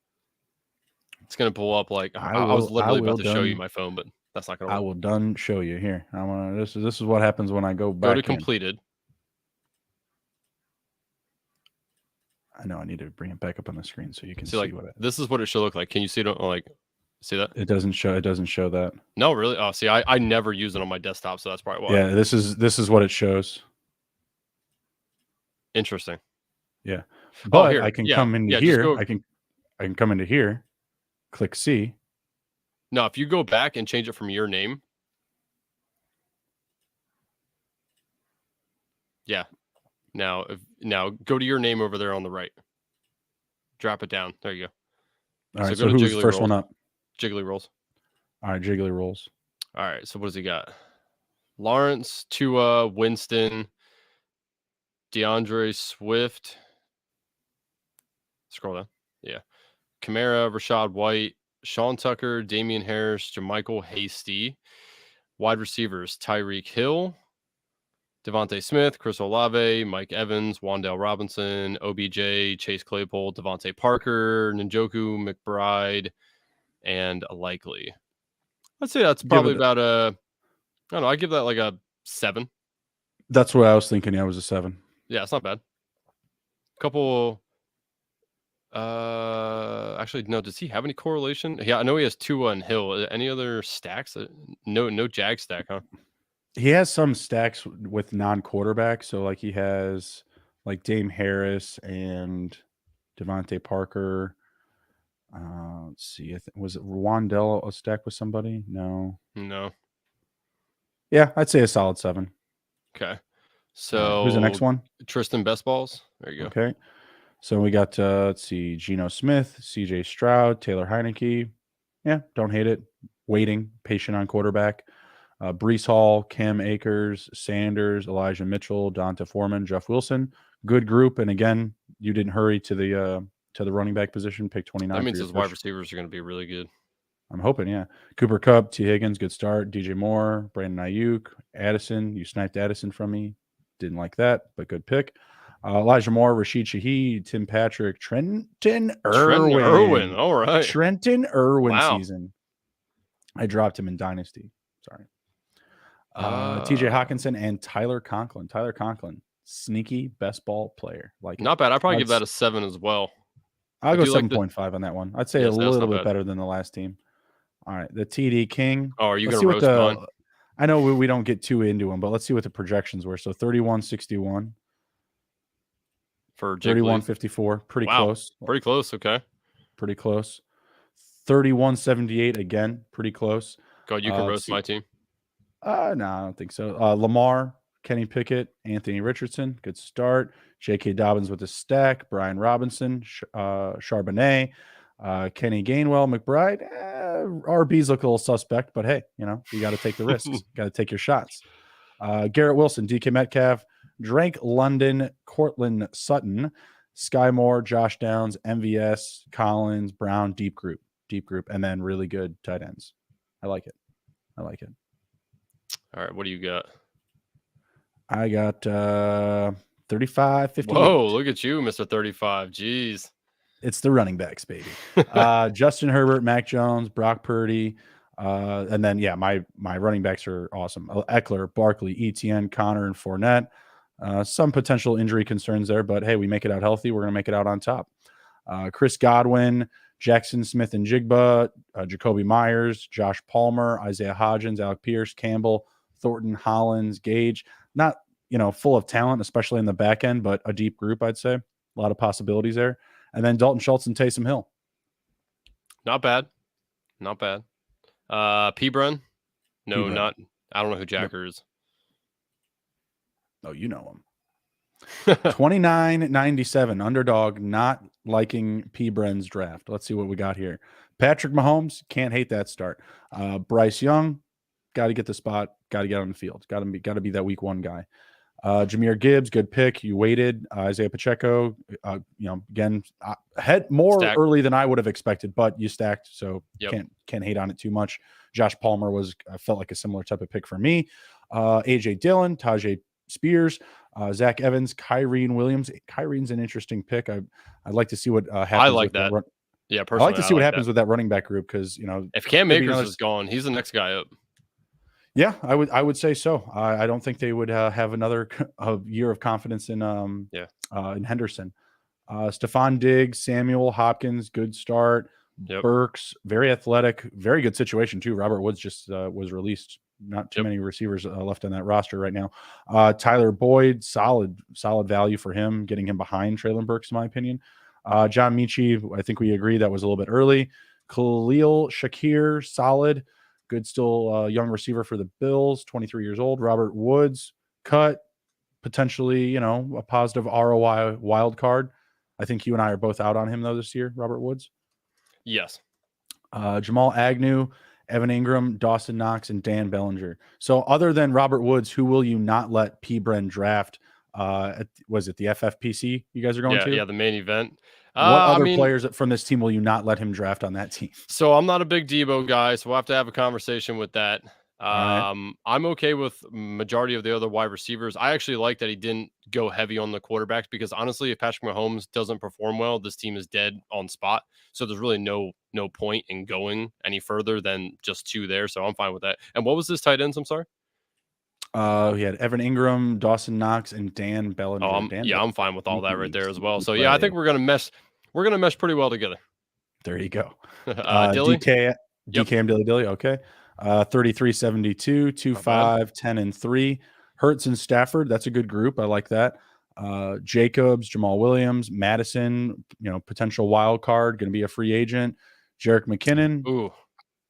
It's going to pull up I was literally about to show you my phone, but that's not going to work. I will done show you here. I want to. This is what happens when I go back. Go to completed. I know I need to bring it back up on the screen so you can see what this is what it should look like. Can you see it? See that? It doesn't show that. No, really? Oh, see, I never use it on my desktop, so that's probably why. Yeah, this is what it shows. Interesting. Yeah, but I can come into here. I can come into here, click C. No, if you go back and change it from your name. Yeah. Now go to your name over there on the right. Drop it down. There you go. All right. So who's the first one up? Jiggly Rolls. All right, Jiggly Rolls. All right. So what does he got? Lawrence, Tua, Winston, DeAndre Swift. Scroll down. Yeah. Kamara, Rashad White, Sean Tucker, Damian Harris, Jermichael Hasty. Wide receivers, Tyreek Hill, Devontae Smith, Chris Olave, Mike Evans, Wan'Dale Robinson, OBJ, Chase Claypool, Devontae Parker, Njoku, McBride, and Likely. I'd say that's probably about I don't know. I give that like a 7. That's what I was thinking. Yeah, it was a 7. Yeah, it's not bad. Couple. Actually, no. Does he have any correlation? Yeah, I know he has Tua and Hill. Any other stacks? No Jag stack, huh? He has some stacks with non-quarterback. So like he has like Dame Harris and Devontae Parker. Let's see. Was it Wan'Dale a stack with somebody? No. Yeah, I'd say a solid 7. Okay. So who's the next one? Tristan Best Balls. There you go. Okay. So we got let's see, Geno Smith, CJ Stroud, Taylor Heineke. Yeah, don't hate it. Waiting, patient on quarterback. Breece Hall, Cam Akers, Sanders, Elijah Mitchell, Donta Foreman, Jeff Wilson. Good group. And again, you didn't hurry to the running back position, pick 29. That means his wide receivers are going to be really good. I'm hoping, yeah. Cooper Kupp, T. Higgins, good start. DJ Moore, Brandon Ayuk, Addison. You sniped Addison from me. Didn't like that, but good pick. Elijah Moore, Rashid Shaheed, Tim Patrick, Trenton Irwin. All right. Trenton Irwin season. I dropped him in Dynasty. Sorry. TJ Hawkinson and Tyler Conklin. Tyler Conklin, sneaky best ball player. Like not bad. I'd probably give that a 7 as well. I'll go 7.5 on that one. I'd say a little bit better than the last team. All right. The TD King. Oh, are you going to roast mine? I know we don't get too into them, but let's see what the projections were. So 31.61. For 31.54. Pretty close. Pretty close. Okay. Pretty close. 31.78 again. Pretty close. God, you can roast my team. No, I don't think so. Lamar, Kenny Pickett, Anthony Richardson. Good start. J.K. Dobbins with a stack. Brian Robinson, Charbonnet, Kenny Gainwell, McBride, RBs look a little suspect, but hey, you got to take the risks. Got to take your shots. Garrett Wilson, DK Metcalf, Drake London, Cortland Sutton, Sky Moore, Josh Downs, MVS, Collins, Brown, deep group, and then really good tight ends. I like it. All right, what do you got? I got 35, 58. Whoa, look at you, Mr. 35. Jeez. It's the running backs, baby. Justin Herbert, Mac Jones, Brock Purdy. And then, my running backs are awesome. Eckler, Barkley, ETN, Connor, and Fournette. Some potential injury concerns there, but hey, we make it out healthy. We're going to make it out on top. Chris Godwin, Jackson Smith and Jigba, Jacoby Myers, Josh Palmer, Isaiah Hodgins, Alec Pierce, Campbell, Thornton, Hollins, Gage. Not, full of talent, especially in the back end, but a deep group, I'd say. A lot of possibilities there. And then Dalton Schultz and Taysom Hill. Not bad. P-Brun? No, P-Brun. not. I don't know who Jacker is. Oh, you know him. 29.97 Underdog, not liking P-Bren's draft. Let's see what we got here. Patrick Mahomes, can't hate that start. Bryce Young, got to get the spot, got to get on the field. Got to be that week one guy. Jahmyr Gibbs, good pick. You waited. Isaiah Pacheco, again, stacked early than I would have expected, but you stacked, so can't hate on it too much. Josh Palmer felt like a similar type of pick for me. AJ Dillon, Tajay Spears, Zach Evans, Kyrene Williams. Kyrene's an interesting pick. I'd like to see what happens. I like that. Personally, I like to see what happens with that running back group because if Cam Akers is gone, he's the next guy up. Yeah, I would say so. I don't think they would have another year of confidence in Henderson. Stephon Diggs, Samuel Hopkins, good start. Yep. Burks, very athletic, very good situation too. Robert Woods just was released. Not too many receivers left on that roster right now. Tyler Boyd, solid value for him, getting him behind Treylon Burks, in my opinion. John Michie, I think we agree that was a little bit early. Khalil Shakir, solid. Good, still young receiver for the Bills, 23 years old. Robert Woods, cut, potentially, a positive ROI wild card. I think you and I are both out on him, though, this year, Robert Woods. Yes. Jamal Agnew, Evan Ingram, Dawson Knox, and Dan Bellinger. So other than Robert Woods, who will you not let P-Bren draft? Was it the FFPC you guys are going to? Yeah, the main event. What other players from this team will you not let him draft on that team? So I'm not a big Debo guy, so we'll have to have a conversation with that. Right. I'm okay with majority of the other wide receivers. I actually like that he didn't go heavy on the quarterbacks because honestly, if Patrick Mahomes doesn't perform well, this team is dead on spot. So there's really no point in going any further than just two there. So I'm fine with that. And what was this tight ends? I'm sorry. He had Evan Ingram, Dawson Knox, and Dan Bellinger. I'm fine with all that right there as well. So I think we're gonna mesh pretty well together. There you go. Dilly? DK and Dilly. Okay. 33-72, 2-5, 10 and 3. Hurts and Stafford. That's a good group. I like that. Jacobs, Jamal Williams, Madison. Potential wild card, going to be a free agent. Jerick McKinnon. Ooh.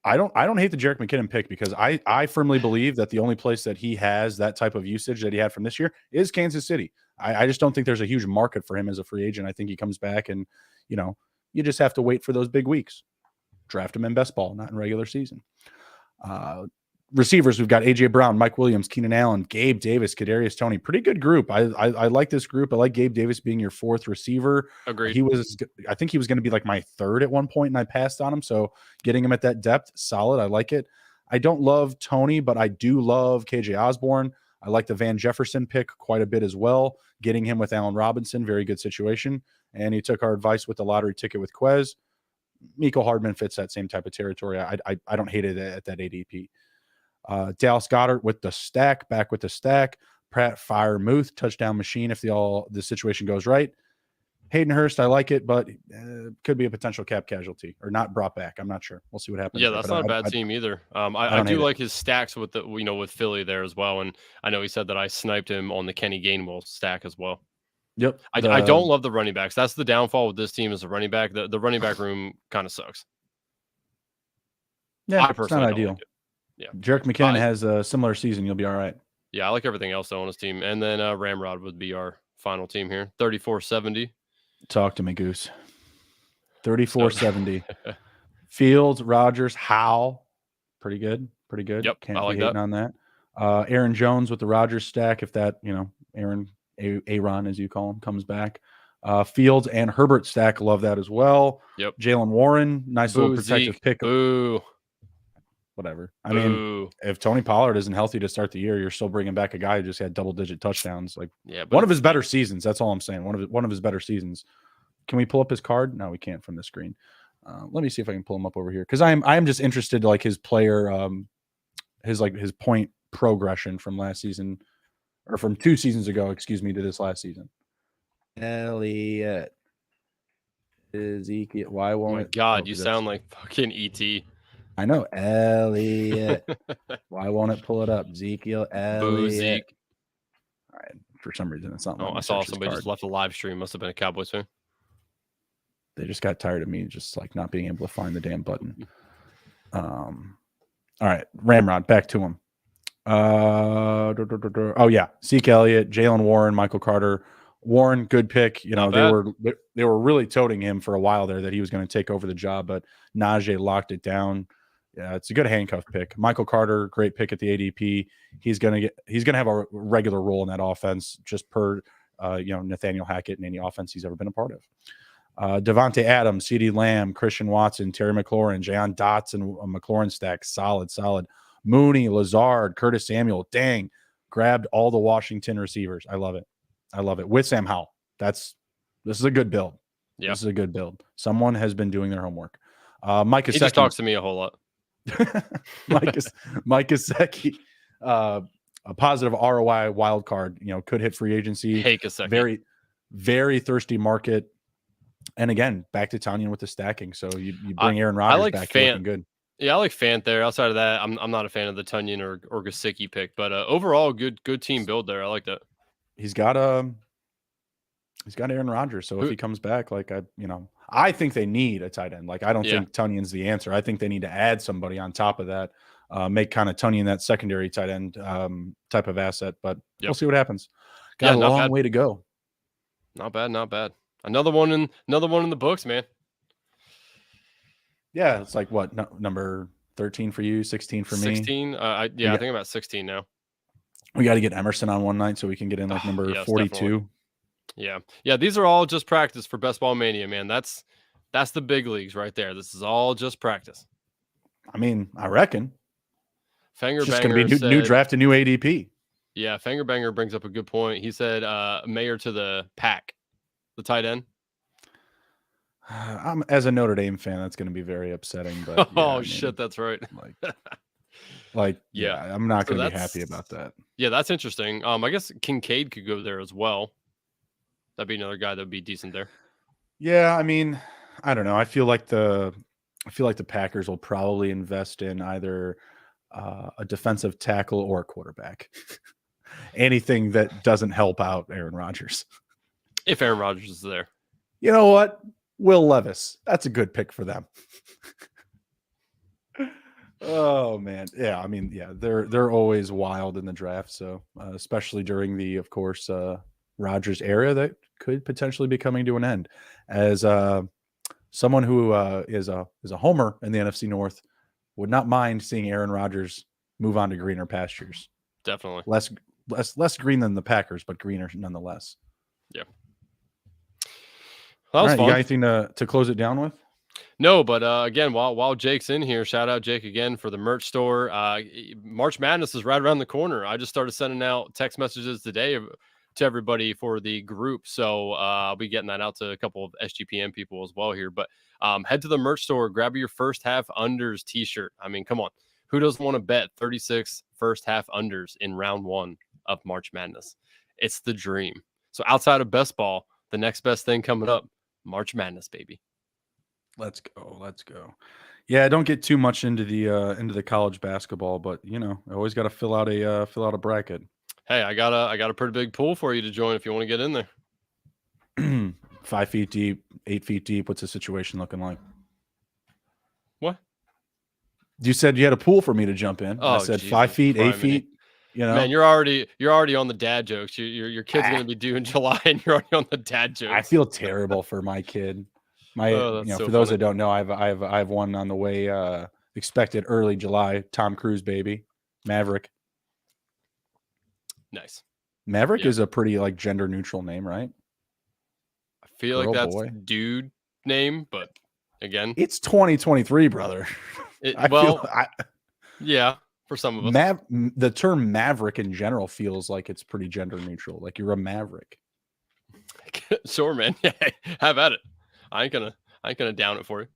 I don't hate the Jerick McKinnon pick because I firmly believe that the only place that he has that type of usage that he had from this year is Kansas City. I just don't think there's a huge market for him as a free agent. I think he comes back and, you just have to wait for those big weeks. Draft him in best ball, not in regular season. Receivers, we've got A.J. Brown, Mike Williams, Keenan Allen, Gabe Davis, Kadarius Toney. Pretty good group. I like this group. I like Gabe Davis being your fourth receiver. Agreed. I think he was going to be like my third at one point, and I passed on him. So getting him at that depth, solid. I like it. I don't love Toney, but I do love KJ Osborne. I like the Van Jefferson pick quite a bit as well. Getting him with Allen Robinson, very good situation. And he took our advice with the lottery ticket with Quez. Mecole Hardman fits that same type of territory. I don't hate it at that ADP. Dallas Goedert with the stack, back with the stack. Pratt Freiermuth, touchdown machine if the situation goes right. Hayden Hurst, I like it, but could be a potential cap casualty or not brought back. I'm not sure. We'll see what happens. Yeah, that's not a bad team either. I do like his stacks with with Philly there as well. And I know he said that I sniped him on the Kenny Gainwell stack as well. Yep. I don't love the running backs. That's the downfall with this team is the running back. The running back room kind of sucks. Yeah, it's not ideal. Like yeah, Jerick McKinnon has a similar season. You'll be all right. Yeah, I like everything else though on his team. And then Ramrod would be our final team here. 34-70. Talk to me, Goose. 3470. Fields, Rodgers, Howe. Pretty good. Pretty good. Yep. Can't I like be hating on that. Aaron Jones with the Rodgers stack, if that, Aaron, as you call him, comes back. Fields and Herbert stack, love that as well. Yep. Jalen Warren, nice little protective pick. Boo. Whatever. I mean, if Tony Pollard isn't healthy to start the year, you're still bringing back a guy who just had double-digit touchdowns. Like, one of his better seasons. That's all I'm saying. One of his better seasons. Can we pull up his card? No, we can't from the screen. Let me see if I can pull him up over here, because I am just interested, like, his player, his point progression from last season, or from 2 seasons ago, excuse me, to this last season. Elliott, Ezekiel. Why won't? Oh my God, you sound like fucking ET. I know, Elliott. Why won't it pull it up? Ezekiel Elliott. Zeke. All right. For some reason, it's not. Oh, I saw somebody just left a live stream. Must have been a Cowboys fan. They just got tired of me just like not being able to find the damn button. All right, Ramrod, back to him. Oh yeah, Zeke Elliott, Jalen Warren, Michael Carter. Warren, good pick. You know, they were really toting him for a while there that he was going to take over the job, but Najee locked it down. Yeah, it's a good handcuff pick. Michael Carter, great pick at the ADP. He's gonna have a regular role in that offense, just per Nathaniel Hackett in any offense he's ever been a part of. Devontae Adams, CeeDee Lamb, Christian Watson, Terry McLaurin, Jayon Dotson, McLaurin stack, solid. Mooney, Lazard, Curtis Samuel, dang, grabbed all the Washington receivers. I love it. With Sam Howell. This is a good build. Yeah. This is a good build. Someone has been doing their homework. Mike Gesicki. He just talks to me a whole lot. Mike Gesicki, a positive ROI wild card, could hit free agency. Hey, Gesicki. Very, very thirsty market. And again, back to Tanyan with the stacking. So you bring Aaron Rodgers back, looking good. Yeah, I like Fant there. Outside of that, I'm not a fan of the Tunyon or Gesicki pick, but overall, good team build there. I like that. He's got Aaron Rodgers. So if he comes back, like I think they need a tight end. Like, I don't think Tunyon's the answer. I think they need to add somebody on top of that, make kind of Tunyon that secondary tight end type of asset. But we'll see what happens. Got a long way to go. Not bad. Another one in the books, man. Yeah, it's like what, number 13 for you, 16 for me. 16. I think I'm at 16 now. We got to get Emerson on one night so we can get in like number 42. Definitely. Yeah. These are all just practice for Best Ball Mania, man. That's the big leagues right there. This is all just practice. I mean, I reckon. Finger it's just going to be new draft and new ADP. Yeah, Finger Banger brings up a good point. He said mayor to the pack, the tight end. As a Notre Dame fan, that's going to be very upsetting. But shit, that's right. I'm not going to be happy about that. Yeah, that's interesting. I guess Kincaid could go there as well. That'd be another guy that'd be decent there. Yeah, I mean, I don't know. I feel like the Packers will probably invest in either a defensive tackle or a quarterback. Anything that doesn't help out Aaron Rodgers. If Aaron Rodgers is there. You know what? Will Levis. That's a good pick for them. Oh man. Yeah, I mean, they're always wild in the draft, so especially during the, of course, Rodgers era that could potentially be coming to an end. As someone who is a homer in the NFC North, would not mind seeing Aaron Rodgers move on to greener pastures. Definitely. Less green than the Packers, but greener nonetheless. Yeah. That was fun. You got anything to close it down with? No, but again, while Jake's in here, shout out Jake again for the merch store. March Madness is right around the corner. I just started sending out text messages today to everybody for the group, so I'll be getting that out to a couple of SGPN people as well here. But head to the merch store, grab your first half unders t-shirt. I mean, come on, who doesn't want to bet 36 first half unders in round 1 of March Madness? It's the dream. So outside of best ball, the next best thing coming up, March Madness, baby. Let's go. Yeah, don't get too much into the college basketball, but I always got to fill out a bracket. Hey, I got a pretty big pool for you to join if you want to get in there. 5 feet deep, 8 feet deep. What's the situation looking like? What? You said you had a pool for me to jump in. I said Jesus, 5 feet, 8 feet. Man, you're already on the dad jokes. Your kid's gonna be due in July, and you're already on the dad jokes. I feel terrible for my kid. My, for those that don't know, I have one on the way. Expected early July. Tom Cruise, baby, Maverick. Nice. Maverick is a pretty like gender neutral name, right? I feel like that's dude name, but again, it's 2023, brother. Yeah, for some of us, the term Maverick in general feels like it's pretty gender neutral. Like you're a Maverick. Sure, man. Yeah, have at it. I ain't gonna down it for you.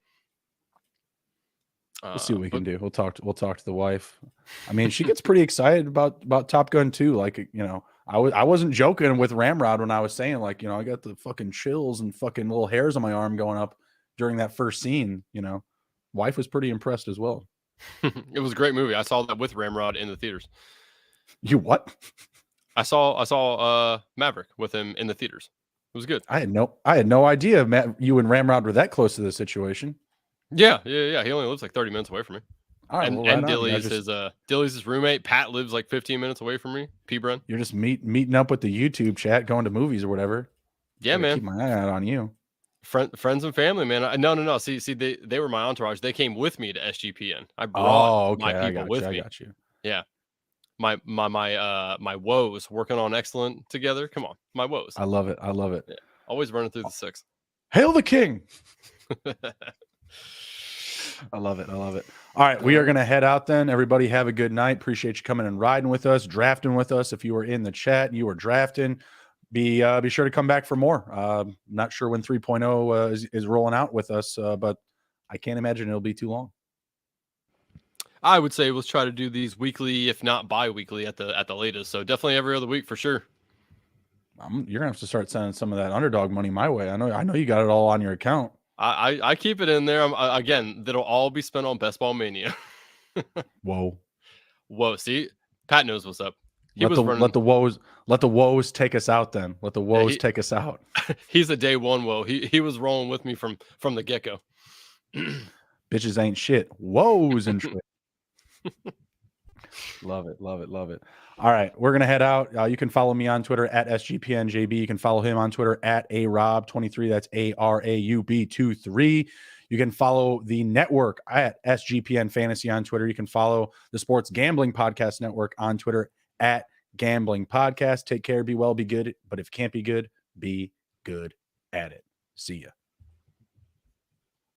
We'll see what we can do. We'll talk to the wife. I mean, she gets pretty excited about Top Gun 2. Like, I wasn't joking with Ramrod when I was saying, like, I got the fucking chills and fucking little hairs on my arm going up during that first scene. Wife was pretty impressed as well. It was a great movie. I saw that with Ramrod in the theaters. You what? I saw Maverick with him in the theaters. It was good. I had no idea, Matt, you and Ramrod were that close to the situation. Yeah. He only lives like 30 minutes away from me. All right, and Dilly's his roommate. Pat lives like 15 minutes away from me. P-Brun. You're just meeting up with the YouTube chat, going to movies or whatever. Yeah, man. Keep my eye out on you. Friends and family, man. No. See, they were my entourage. They came with me to SGPN. I brought my people with me. I got you. Yeah. My woes working on excellent together. Come on, my woes. I love it. Yeah. Always running through the six. Hail the king. I love it. All right, we are going to head out then. Everybody have a good night. Appreciate you coming and riding with us, drafting with us. If you were in the chat and you were drafting, be sure to come back for more. Not sure when 3.0 is rolling out with us, but I can't imagine it'll be too long. I would say let's try to do these weekly, if not bi-weekly at the latest. So definitely every other week for sure. You're gonna have to start sending some of that underdog money my way. I know you got it all on your account. I keep it in there. Again, that'll all be spent on Best Ball Mania. Whoa. See, Pat knows what's up. Let the woes take us out then. Let the woes take us out. He's a day one woe. He was rolling with me from the get-go. Bitches ain't shit. Woes and shit. Love it. All right, we're gonna head out. You can follow me on Twitter at SGPNJB. You can follow him on Twitter at ARaub23. That's ARAUB23. You can follow the network at SGPN Fantasy on Twitter. You can follow the Sports Gambling Podcast Network on Twitter at Gambling Podcast. Take care, be well, be good. But if can't be good at it. See ya.